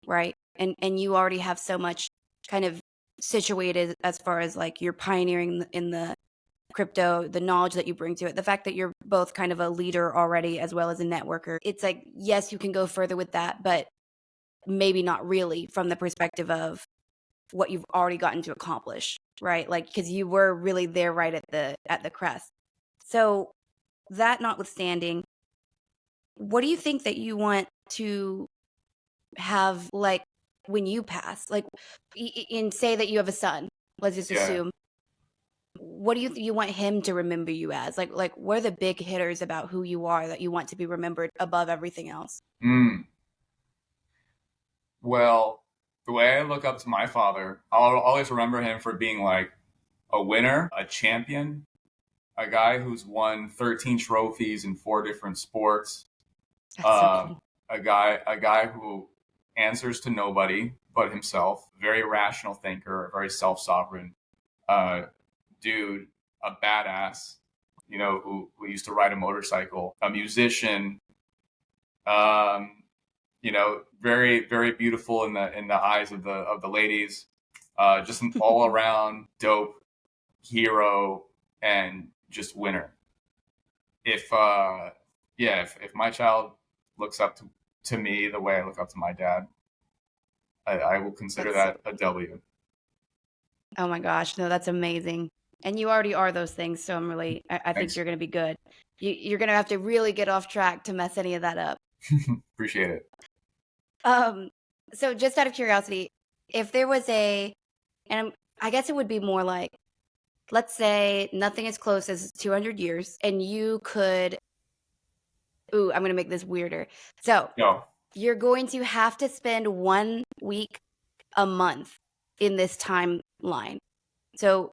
S1: right? And you already have so much kind of situated as far as like you're pioneering in the crypto, the knowledge that you bring to it, the fact that you're both kind of a leader already as well as a networker. It's like, yes, you can go further with that, but maybe not really from the perspective of what you've already gotten to accomplish, right? Like, because you were really there right at the crest. So that notwithstanding, what do you think that you want to have, like, when you pass? Like, in say that you have a son, let's just assume. What do you want him to remember you as? Like, what are the big hitters about who you are that you want to be remembered above everything else?
S2: Well, the way I look up to my father, I'll always remember him for being like a winner, a champion, a guy who's won 13 trophies in 4 different sports.
S1: That's so cool.
S2: A guy who answers to nobody but himself, very rational thinker, a very self-sovereign dude, a badass, who used to ride a motorcycle, a musician, very, very beautiful in the eyes of the ladies, just an all around dope hero and just winner. If my child looks up to me the way I look up to my dad, I will consider that a W.
S1: Oh my gosh, no, that's amazing. And you already are those things, so I think you're going to be good. You're going to have to really get off track to mess any of that up.
S2: Appreciate it.
S1: So just out of curiosity, if there was I guess it would be more like, let's say nothing as close as 200 years, and you could, I'm going to make this weirder. So you're going to have to spend 1 week a month in this timeline. So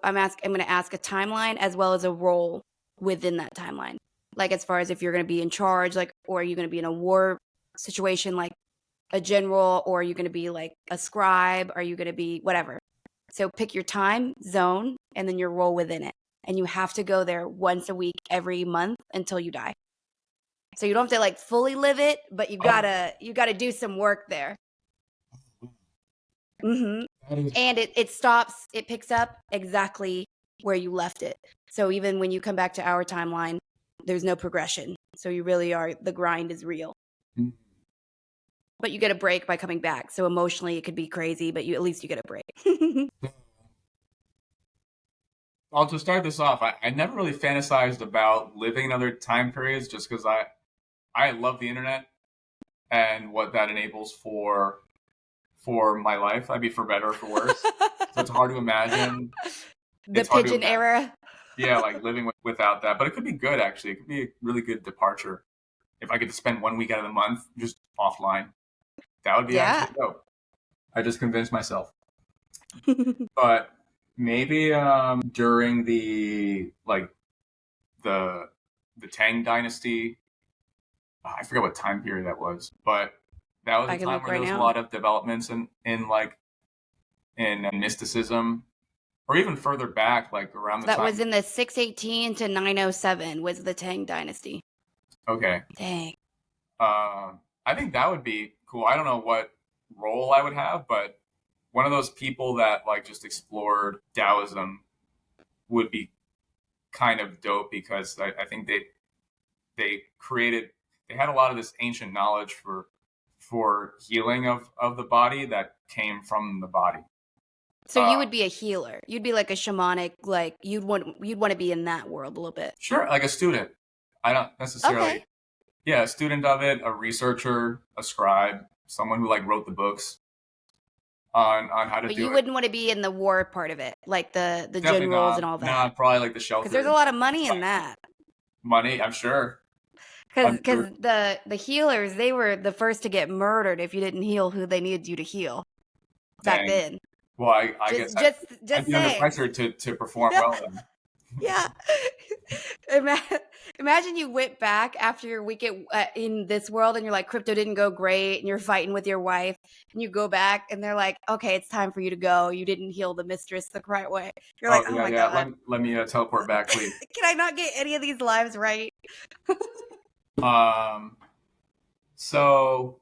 S1: I'm going to ask a timeline as well as a role within that timeline. Like as far as if you're going to be in charge, like, or are you going to be in a war situation, like a general, or are you going to be like a scribe? Are you going to be whatever? So pick your time zone and then your role within it. And you have to go there once a week, every month until you die. So you don't have to like fully live it, but you gotta do some work there. Mm-hmm. And it picks up exactly where you left it. So even when you come back to our timeline, there's no progression. So you really are, the grind is real. Mm. But you get a break by coming back. So emotionally it could be crazy, but at least you get a break.
S2: Well, to start this off, I never really fantasized about living in other time periods just because I love the internet and what that enables for my life. I mean, for better or for worse. So it's hard to imagine.
S1: The pigeon era.
S2: Yeah, like living without that. But it could be good, actually. It could be a really good departure. If I get to spend 1 week out of the month just offline, that would be actually dope. I just convinced myself. But maybe during the Tang Dynasty, I forget what time period that was, but that was a time where there was a lot of developments in mysticism, or even further back, like around the time.
S1: That was in the 618 to 907 was the Tang Dynasty.
S2: Okay.
S1: Dang.
S2: I think that would be cool. I don't know what role I would have, but one of those people that like just explored Taoism would be kind of dope, because I think they had a lot of this ancient knowledge for healing of the body that came from the body.
S1: So you would be a healer. You'd be like a shamanic, like you'd want to be in that world a little bit.
S2: Sure, like a student. I don't necessarily. Okay. Yeah, a student of it, a researcher, a scribe, someone who like wrote the books on how to do it. But
S1: you wouldn't want to be in the war part of it, like the generals and all that.
S2: Nah, probably like the shelter.
S1: Because there's a lot of money in that.
S2: Money, I'm sure.
S1: Because the healers, they were the first to get murdered if you didn't heal who they needed you to heal back then.
S2: Well, I guess I'd be under pressure to perform well then.
S1: Yeah. Imagine you went back after your week in this world and you're like, crypto didn't go great and you're fighting with your wife, and you go back and they're like, okay, it's time for you to go. You didn't heal the mistress the right way. You're like, oh my God.
S2: Let me teleport back, please.
S1: Can I not get any of these lives right?
S2: So,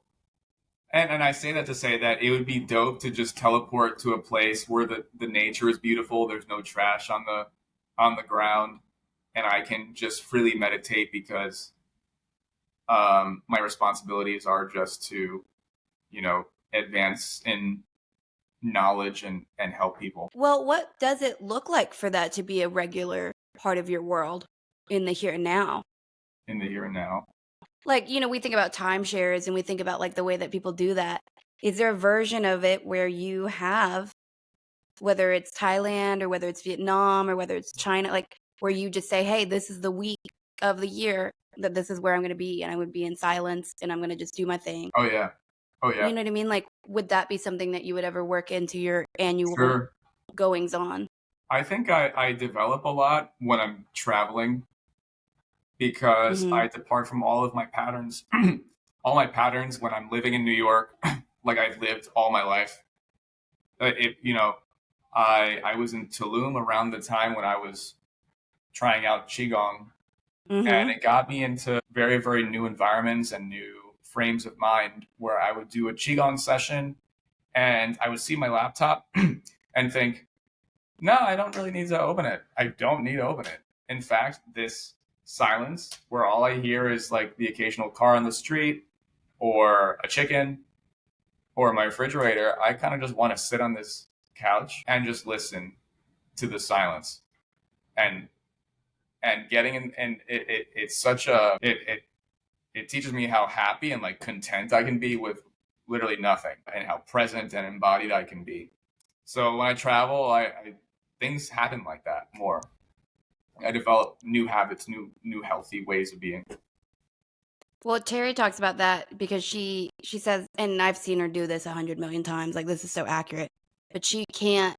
S2: and I say that to say that it would be dope to just teleport to a place where the nature is beautiful. There's no trash on the ground, and I can just freely meditate because my responsibilities are just to, advance in knowledge and help people.
S1: Well, what does it look like for that to be a regular part of your world in the here and now?
S2: In the here and now.
S1: Like, we think about timeshares and we think about like the way that people do that. Is there a version of it where you have, whether it's Thailand or whether it's Vietnam or whether it's China, like where you just say, hey, this is the week of the year that this is where I'm going to be, and I would be in silence and I'm going to just do my thing?
S2: Oh, yeah. Oh, yeah.
S1: You know what I mean? Like, would that be something that you would ever work into your annual goings on?
S2: I think I develop a lot when I'm traveling, because I depart from all of my patterns, all my patterns when I'm living in New York, like I've lived all my life. I was in Tulum around the time when I was trying out Qigong, and it got me into very, very new environments and new frames of mind, where I would do a Qigong session and I would see my laptop and think, no, I don't really need to open it. I don't need to open it. In fact, this silence where all I hear is like the occasional car on the street or a chicken or my refrigerator, I kind of just want to sit on this couch and just listen to the silence and getting in, and it's such a it teaches me how happy and like content I can be with literally nothing, and how present and embodied I can be. So when I travel, I things happen like that more. I develop new habits, new healthy ways of being.
S1: Well, Terry talks about that because she says, and I've seen her do this 100 million times, like this is so accurate, but she can't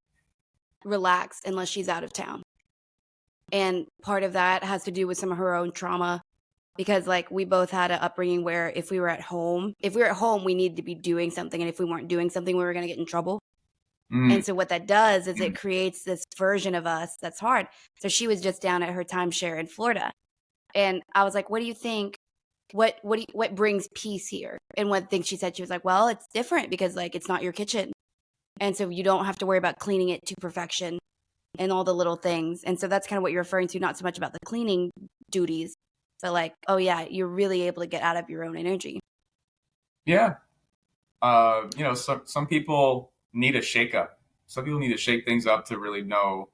S1: relax unless she's out of town. And part of that has to do with some of her own trauma, because like we both had an upbringing where if we were at home, we needed to be doing something. And if we weren't doing something, we were going to get in trouble. And so what that does is it creates this version of us that's hard. So she was just down at her timeshare in Florida. And I was like, what do you think? What brings peace here? And one thing she said, she was like, well, it's different because like it's not your kitchen. And so you don't have to worry about cleaning it to perfection and all the little things. And so that's kind of what you're referring to, not so much about the cleaning duties, but like, oh yeah, you're really able to get out of your own energy.
S2: Yeah. Some people need a shakeup. Some people need to shake things up to really know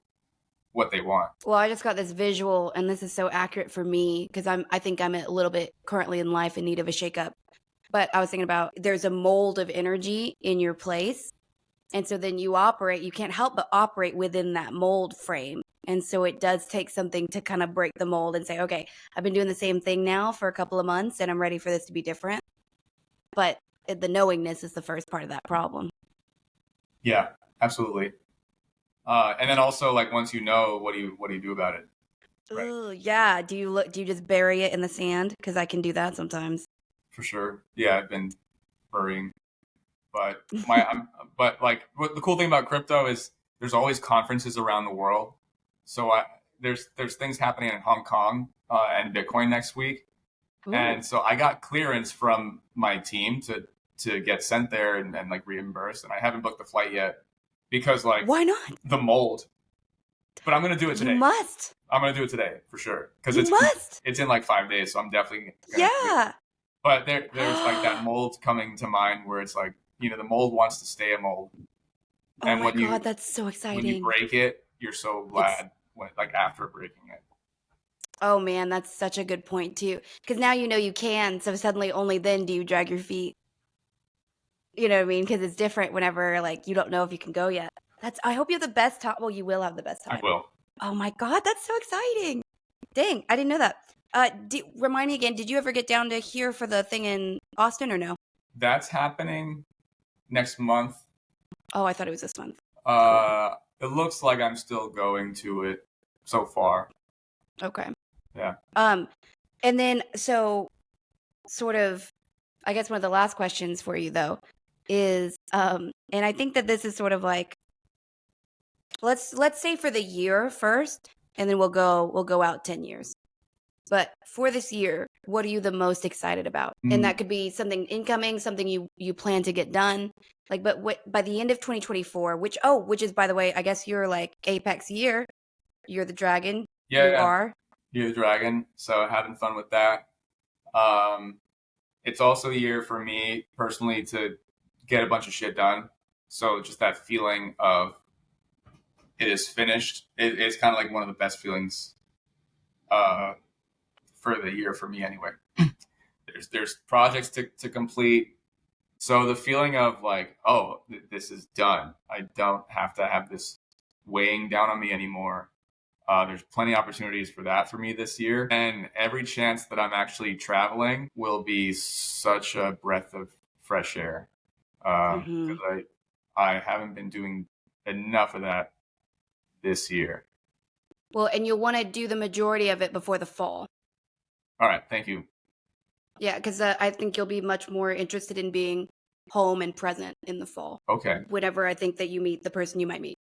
S2: what they want.
S1: Well, I just got this visual, and this is so accurate for me because I think I'm a little bit currently in life in need of a shakeup. But I was thinking about there's a mold of energy in your place. And so then you can't help but operate within that mold frame. And so it does take something to kind of break the mold and say, okay, I've been doing the same thing now for a couple of months and I'm ready for this to be different. But the knowingness is the first part of that problem.
S2: Yeah, absolutely. And then also like once you know, what do you do about it?
S1: Right. Ooh, yeah. Do you just bury it in the sand? Because I can do that sometimes.
S2: For sure. Yeah, I've been burying. But the cool thing about crypto is there's always conferences around the world. So there's things happening in Hong Kong and Bitcoin next week. Ooh. And so I got clearance from my team to get sent there and like reimbursed. And I haven't booked the flight yet because like,
S1: why not?
S2: The mold. But I'm going to do it today.
S1: You must.
S2: I'm going to do it today for sure. Because it's in like 5 days. So I'm definitely going to do it. But there's like that mold coming to mind where it's like, the mold wants to stay a mold.
S1: And oh my God, that's so exciting.
S2: When you break it, you're so glad after breaking it.
S1: Oh man, that's such a good point too. Because now you can, so suddenly only then do you drag your feet. You know what I mean? Because it's different whenever like you don't know if you can go yet. I hope you have the best time. Well, you will have the best time.
S2: I will.
S1: Oh my God, that's so exciting. Dang, I didn't know that. Remind me again, did you ever get down to here for the thing in Austin or no?
S2: That's happening next month.
S1: Oh, I thought it was this month.
S2: It looks like I'm still going to it so far.
S1: Okay.
S2: Yeah.
S1: And then so sort of, I guess one of the last questions for you though is, and I think that this is sort of like, let's say for the year first, and then we'll go out 10 years. But for this year, what are you the most excited about? And that could be something incoming, something you plan to get done. Like, but by the end of 2024, which is, by the way, I guess you're like apex year. You're the dragon.
S2: Yeah,
S1: you are.
S2: You're the dragon. So having fun with that. It's also a year for me personally to get a bunch of shit done. So just that feeling of it is finished. It's kind of like one of the best feelings for the year for me anyway. There's projects to complete. So the feeling of like, oh, this is done. I don't have to have this weighing down on me anymore. There's plenty of opportunities for that for me this year. And every chance that I'm actually traveling will be such a breath of fresh air. Because I haven't been doing enough of that this year.
S1: Well, and you'll want to do the majority of it before the fall.
S2: All right. Thank you.
S1: Yeah, because I think you'll be much more interested in being home and present in the fall.
S2: Okay.
S1: Whenever I think that you meet the person you might meet.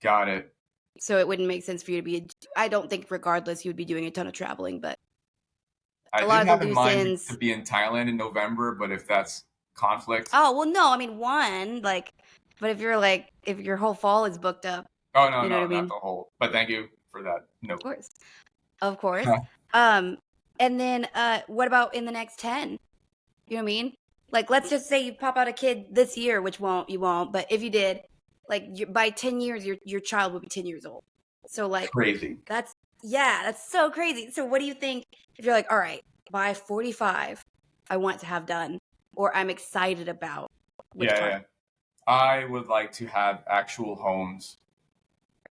S2: Got it.
S1: So it wouldn't make sense for you to be, I don't think regardless you would be doing a ton of traveling, but
S2: I did have in mind to be in Thailand in November, but if that's conflict.
S1: Oh, well, no, I mean, but if your whole fall is booked up.
S2: Oh, no, not the whole, but thank you for that note.
S1: Of course. And then what about in the next 10? You know what I mean? Like, let's just say you pop out a kid this year, which you won't, but if you did, like by 10 years, your child will be 10 years old. So like
S2: crazy.
S1: That's so crazy. So what do you think if you're like, all right, by 45, I want to have done, or I'm excited about which part?
S2: Yeah. I would like to have actual homes.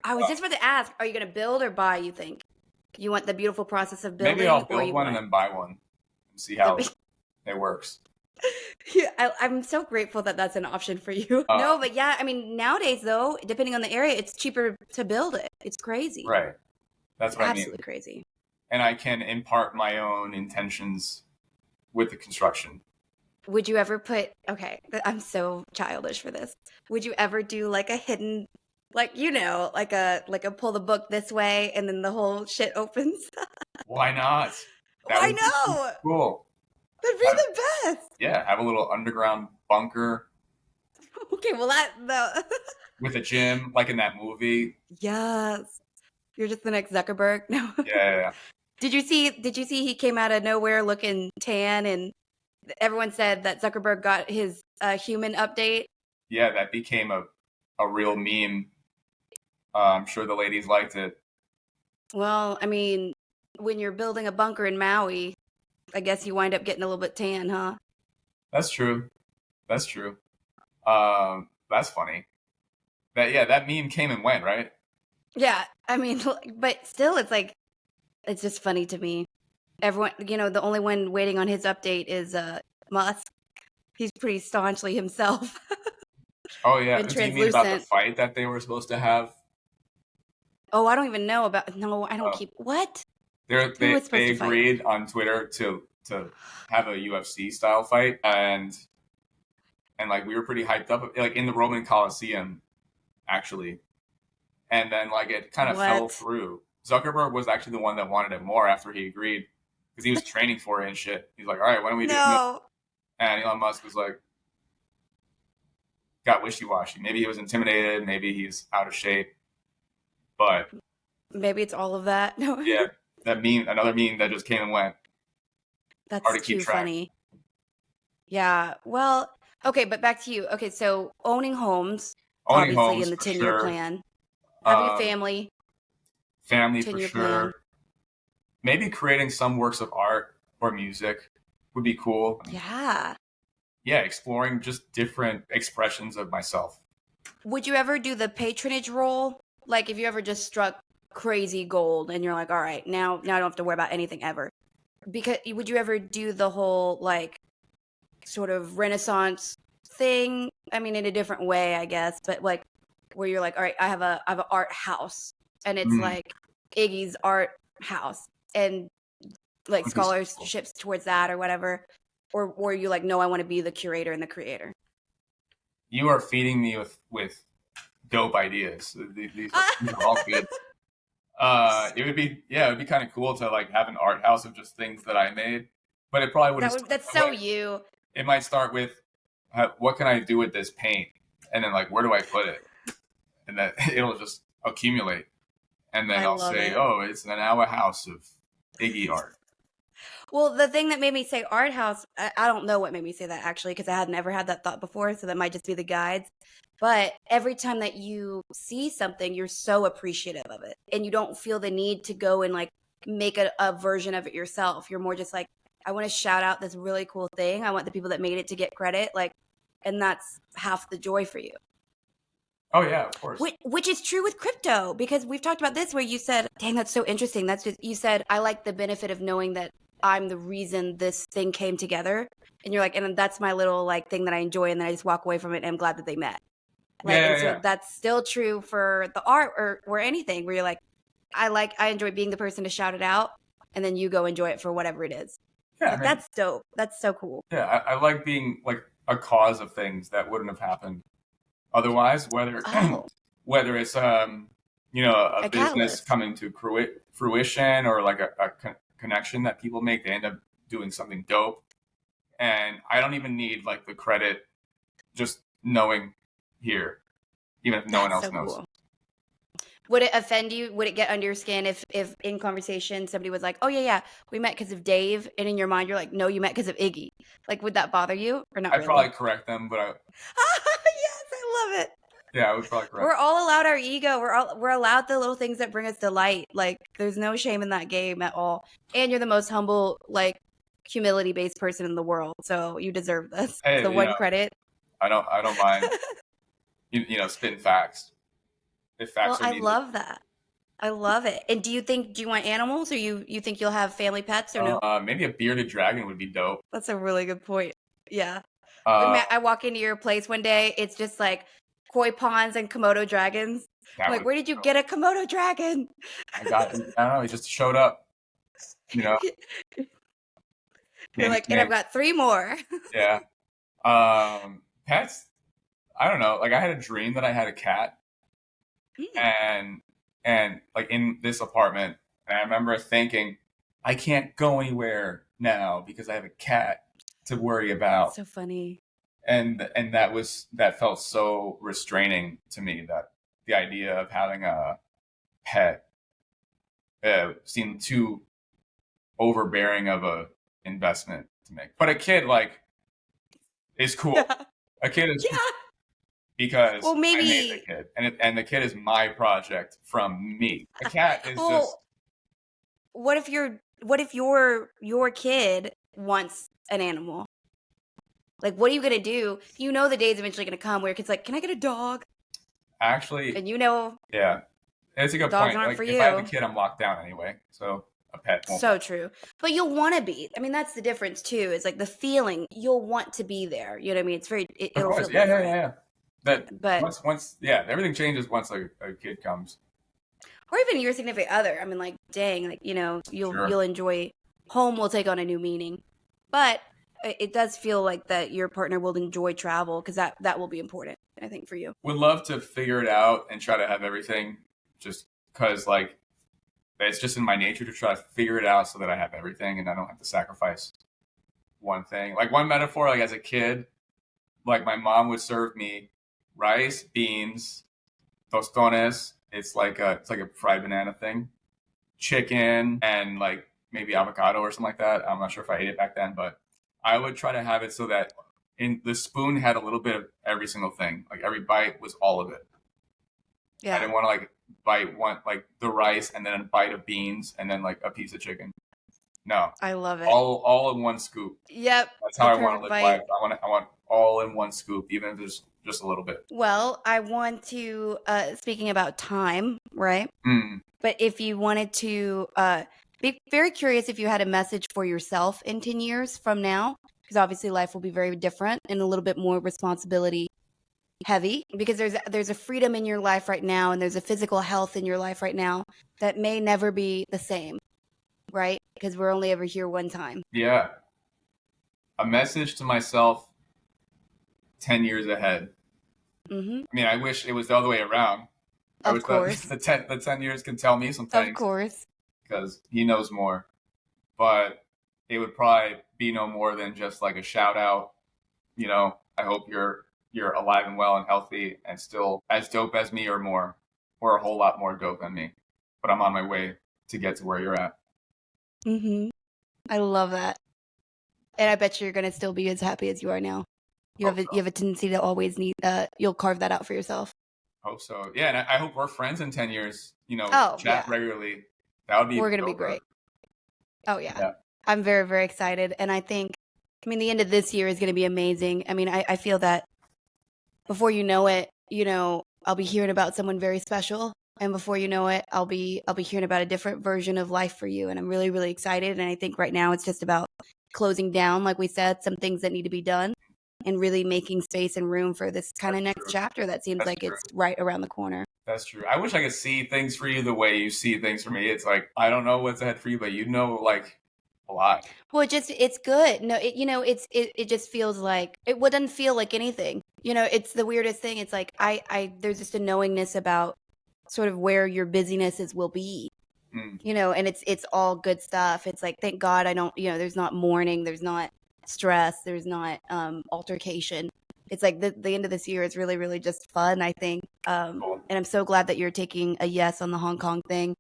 S1: I was just about to ask, are you going to build or buy, you think? You want the beautiful process of building?
S2: Maybe I'll build one and then buy one and see how it works.
S1: Yeah, I'm so grateful that that's an option for you. No, but yeah, I mean, nowadays though, depending on the area, it's cheaper to build it. It's crazy.
S2: Right. That's
S1: It's
S2: what I mean.
S1: absolutely crazy.
S2: And I can impart my own intentions with the construction.
S1: Would you ever put, okay, I'm so childish for this. Would you ever do like a hidden, like, like a pull the book this way and then the whole shit opens?
S2: Why not? That
S1: Why
S2: would be super
S1: no?
S2: cool.
S1: That'd be the best.
S2: Yeah, have a little underground bunker
S1: Okay, well that the
S2: with a gym, like in that movie.
S1: yes. You're just the next Zuckerberg. No.
S2: Yeah.
S1: Did you see he came out of nowhere looking tan and everyone said that Zuckerberg got his human update?
S2: Yeah, that became a real meme. I'm sure the ladies liked it.
S1: Well, I mean, when you're building a bunker in Maui, I guess you wind up getting a little bit tan, huh?
S2: That's true. That's true. That's funny. That meme came and went, right?
S1: Yeah, I mean, but still, it's like it's just funny to me. Everyone, the only one waiting on his update is Musk. He's pretty staunchly himself
S2: Oh yeah.
S1: and
S2: Do you mean about the
S1: translucent.
S2: fight that they were supposed to have?
S1: Oh, I don't even know about. No, I don't
S2: Uh,
S1: keep. What?
S2: they
S1: Who
S2: they
S1: was supposed
S2: they
S1: to fight?
S2: agreed on Twitter to have a UFC style fight, and like we were pretty hyped up, like in the Roman Coliseum, actually. And then like it kind of fell
S1: What?
S2: through. Zuckerberg was actually the one that wanted it more after he agreed because he was training for it and shit. He's like, all right, why don't we do it?
S1: No.
S2: And Elon Musk was like, got wishy washy. Maybe he was intimidated. Maybe he's out of shape. But
S1: Maybe it's all of that. No.
S2: yeah, another meme that just came and went. Hard
S1: That's
S2: to keep
S1: too
S2: track.
S1: funny. Yeah. Well, okay, but back to you. Okay, so owning homes,
S2: Owning
S1: obviously
S2: homes
S1: in the
S2: for
S1: 10-year
S2: sure.
S1: plan. Having a
S2: Um,
S1: family,
S2: family for
S1: 10-year plan.
S2: sure. Maybe creating some works of art or music would be cool.
S1: Yeah.
S2: Yeah, exploring just different expressions of myself.
S1: Would you ever do the patronage role? Like if you ever just struck crazy gold and you're like, all right, now I don't have to worry about anything ever. Because would you ever do the whole like sort of Renaissance thing? I mean, in a different way, I guess, but like where you're like, all right, I have an art house and it's
S2: Mm,
S1: like Iggy's art house and like
S2: would be so cool.
S1: scholarships towards that or whatever. Or you like, no, I want to be the curator and the creator.
S2: You are feeding me with dope ideas. These are all good. It would be kind of cool to like have an art house of just things that I made, but it probably wouldn't start
S1: That's
S2: with,
S1: so
S2: like
S1: you.
S2: it might start with what can I do with this paint, and then like where do I put it, and then it'll just accumulate, and then
S1: I
S2: I'll
S1: love
S2: say,
S1: it.
S2: oh, it's now a house of Iggy art.
S1: Well, the thing that made me say art house, I don't know what made me say that actually, because I had never had that thought before. So that might just be the guides. But every time that you see something, you're so appreciative of it. And you don't feel the need to go and like make a version of it yourself. You're more just like, I want to shout out this really cool thing. I want the people that made it to get credit. Like, and that's half the joy for you.
S2: Oh yeah, of course.
S1: Which is true with crypto because we've talked about this where you said, dang, that's so interesting. That's just, you said, I like the benefit of knowing that I'm the reason this thing came together. And you're like, and that's my little like thing that I enjoy. And then I just walk away from it and I'm glad that they met. Like,
S2: Yeah,
S1: and
S2: yeah,
S1: so
S2: yeah.
S1: that's still true for the art or anything where you're like, I enjoy being the person to shout it out. And then you go enjoy it for whatever it is.
S2: Yeah, I
S1: Like,
S2: mean,
S1: that's dope. That's so cool.
S2: yeah, I like being like a cause of things that wouldn't have happened otherwise. Whether
S1: Oh,
S2: whether it's a
S1: a
S2: business
S1: catalyst.
S2: coming to fruition or like a connection that people make, they end up doing something dope, and I don't even need like the credit, just knowing here, even if no one
S1: That's
S2: else
S1: so
S2: knows.
S1: cool. Would it offend you? Would it get under your skin if in conversation somebody was like, "Oh yeah, we met because of Dave," and in your mind you're like, "No, you met because of Iggy." Like, would that bother you or not
S2: I'd
S1: really?
S2: probably correct them, but
S1: Yes, I love it.
S2: yeah, I would probably correct
S1: We're
S2: them.
S1: all allowed our ego. We're allowed the little things that bring us delight. Like, there's no shame in that game at all. And you're the most humble, like, humility based person in the world, so you deserve this. It's the
S2: Hey,
S1: one credit.
S2: I don't mind spitting facts if
S1: Well,
S2: facts are
S1: I
S2: needed.
S1: love that. I love it. And do you want animals or you think you'll have family pets or no?
S2: Maybe a bearded dragon would be dope.
S1: That's a really good point. Yeah.
S2: Uh,
S1: I walk into your place one day, it's just like koi ponds and Komodo dragons. I'm
S2: that
S1: like,
S2: was
S1: where did you get a Komodo dragon?
S2: I don't know, he just showed up, you know,
S1: You're
S2: came
S1: like,
S2: to
S1: and
S2: me.
S1: I've got 3 more.
S2: Yeah. Pets, I don't know. Like I had a dream that I had a cat
S1: Mm,
S2: and like in this apartment, and I remember thinking, I can't go anywhere now because I have a cat to worry about.
S1: so funny.
S2: And that felt so restraining to me, that the idea of having a pet seemed too overbearing of a investment to make. But a kid like is cool.
S1: Yeah.
S2: A kid is cool
S1: Yeah.
S2: because
S1: Well,
S2: I made the
S1: maybe.
S2: kid, and the kid is my project from me. A cat is just
S1: Well, what if your kid wants an animal? Like, what are you gonna do? You know the day's eventually gonna come where your kid's like, "Can I get a dog?"
S2: actually,
S1: And you know
S2: yeah, it's a good
S1: dogs
S2: point.
S1: aren't
S2: Like
S1: for
S2: if I have a
S1: you.
S2: kid, I'm locked down anyway, so a pet won't.
S1: So true. But you'll want to be. I mean, that's the difference too. Is like the feeling you'll want to be there. You know what I mean? It's
S2: Of
S1: it'll
S2: course,
S1: feel
S2: yeah, yeah, yeah,
S1: different.
S2: yeah. That
S1: But
S2: yeah, everything changes once a kid comes.
S1: or even your significant other. I mean, like, dang, like
S2: Sure.
S1: you'll enjoy. Home will take on a new meaning, but it does feel like that your partner will enjoy travel because that will be important. I think for you.
S2: Would love to figure it out and try to have everything, just because like it's just in my nature to try to figure it out so that I have everything and I don't have to sacrifice one thing. Like one metaphor, like as a kid, like my mom would serve me rice, beans, tostones. It's like a fried banana thing, chicken, and like maybe avocado or something like that. I'm not sure if I ate it back then, but I would try to have it so that in the spoon had a little bit of every single thing. Like every bite was all of it. I
S1: Yeah,
S2: didn't want to like bite one like the rice and then a bite of beans and then like a piece of chicken. No,
S1: I love it.
S2: all in one scoop.
S1: Yep,
S2: That's how
S1: the
S2: I want to
S1: perfect
S2: live life.
S1: bite.
S2: I want all in one scoop, even if there's just a little bit.
S1: Well, I want to speaking about time, right?
S2: Mm,
S1: But if you wanted to be very curious if you had a message for yourself in 10 years from now, because obviously life will be very different and a little bit more responsibility heavy because there's a freedom in your life right now and there's a physical health in your life right now that may never be the same, right? Because we're only ever here one time.
S2: yeah, a message to myself 10 years ahead.
S1: Mhm.
S2: I mean, I wish it was the other way around. I
S1: Of
S2: wish
S1: course.
S2: the 10 years can tell me some
S1: Of
S2: things
S1: course.
S2: because he knows more. But it would probably be no more than just like a shout out. I hope you're alive and well and healthy and still as dope as me or more, or a whole lot more dope than me. But I'm on my way to get to where you're at.
S1: Mhm. I love that. And I bet you're going to still be as happy as you are now.
S2: Hope so.
S1: You have a tendency to always need you'll carve that out for yourself.
S2: Hope so. Yeah, and I hope we're friends in 10 years.
S1: Oh,
S2: Chat
S1: yeah.
S2: regularly. That would be
S1: We're
S2: even
S1: going to be
S2: doper.
S1: great. Oh yeah.
S2: Yeah.
S1: I'm very, very excited. And I mean, the end of this year is going to be amazing. I mean, I feel that before you know it, I'll be hearing about someone very special. And before you know it, I'll be hearing about a different version of life for you. And I'm really, really excited. And I think right now it's just about closing down, like we said, some things that need to be done and really making space and room for this kind
S2: That's
S1: of next
S2: true.
S1: chapter that seems
S2: That's
S1: like
S2: true.
S1: it's right around the corner.
S2: That's true. I wish I could see things for you the way you see things for me. It's like I don't know what's ahead for you, but you know like a lot.
S1: Well, it's good. No, it just feels like it doesn't feel like anything. It's the weirdest thing. It's like there's just a knowingness about sort of where your businesses will be.
S2: Mm,
S1: And it's all good stuff. It's like thank God I don't, there's not mourning, there's not stress, there's not altercation. It's like the end of this year is really, really just fun, I think.
S2: cool.
S1: And I'm so glad that you're taking a yes on the Hong Kong thing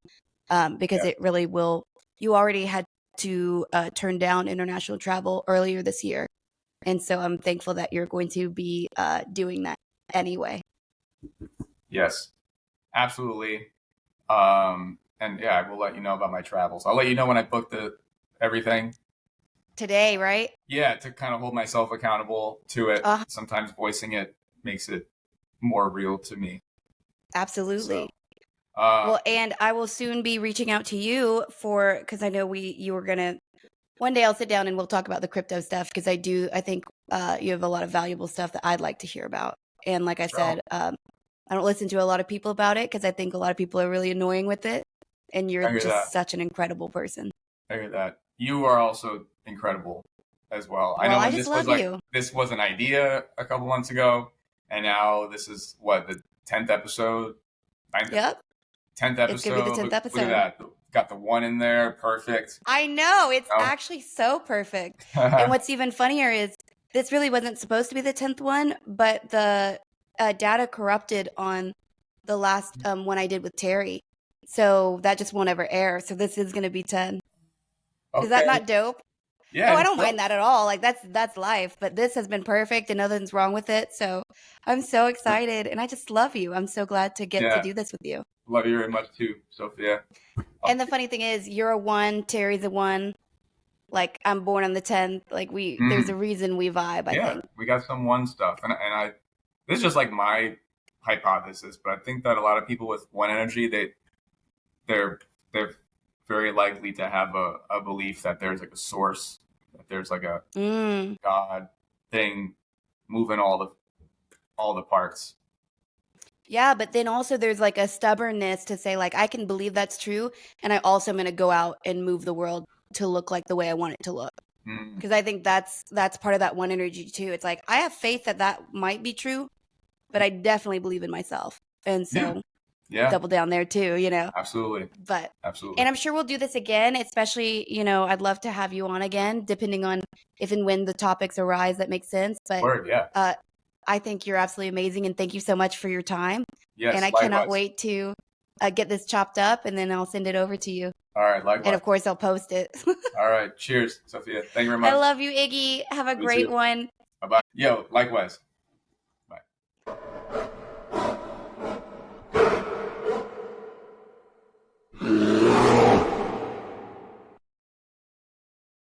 S1: because
S2: Yeah.
S1: it really will. You already had to turn down international travel earlier this year. And so I'm thankful that you're going to be doing that anyway.
S2: Yes. Absolutely. And yeah, I will let you know about my travels. I'll let you know when I book the everything.
S1: Today, right?
S2: Yeah, to kind of hold myself accountable to it.
S1: Uh,
S2: Sometimes voicing it makes it more real to me.
S1: absolutely.
S2: So, uh,
S1: Well, and I will soon be reaching out to you because I know you were gonna one day I'll sit down and we'll talk about the crypto stuff because I think you have a lot of valuable stuff that I'd like to hear about. And like I
S2: Sure.
S1: said, I don't listen to a lot of people about it because I think a lot of people are really annoying with it. And
S2: I
S1: you're
S2: hear
S1: just
S2: that.
S1: such an incredible person.
S2: I hear that. You are also incredible as well. I
S1: Well,
S2: know
S1: I
S2: when
S1: just love you.
S2: this was an idea a couple months ago, and now this is what, the 10th episode, 9th,
S1: Yep.
S2: 10th
S1: It's going to be the
S2: episode.
S1: 10th
S2: Look at
S1: episode.
S2: that. Got the one in there, perfect.
S1: I know. It's
S2: Oh.
S1: actually so perfect. And what's even funnier is this really wasn't supposed to be the 10th one, but the data corrupted on the last one I did with Terry. So that just won't ever air. So this is going to be 10.
S2: Okay.
S1: Is that not dope?
S2: Yeah.
S1: Oh, I don't mind that at all. Like that's life. But this has been perfect and nothing's wrong with it. So I'm so excited and I just love you. I'm so glad to get to do this with you.
S2: Love you very much too, Sophia.
S1: And the funny thing is, you're a 1, Terry's a 1. Like I'm born on the 10th. Like there's a reason we vibe. I think
S2: we got some one stuff, and I this is just like my hypothesis, but I think that a lot of people with one energy, they're very likely to have a belief that there's like a source, that there's like a God thing moving all the parts.
S1: Yeah, but then also there's like a stubbornness to say like I can believe that's true, and I also am going to go out and move the world to look like the way I want it to look. Because I think that's part of that one energy too. It's like I have faith that might be true, but I definitely believe in myself, and so double down there too. You know,
S2: absolutely.
S1: But
S2: absolutely,
S1: and I'm sure we'll do this again. Especially, I'd love to have you on again, depending on if and when the topics arise that make sense. But
S2: Word, yeah.
S1: I think you're absolutely amazing, and thank you so much for your time.
S2: Yes,
S1: and I
S2: likewise.
S1: cannot wait to get this chopped up, and then I'll send it over to you.
S2: All right, likewise.
S1: And of course, I'll post it.
S2: All right, cheers, Sophia. Thank you very much.
S1: I love you, Iggy. Have a great one.
S2: Bye-bye. Yo, likewise. Bye.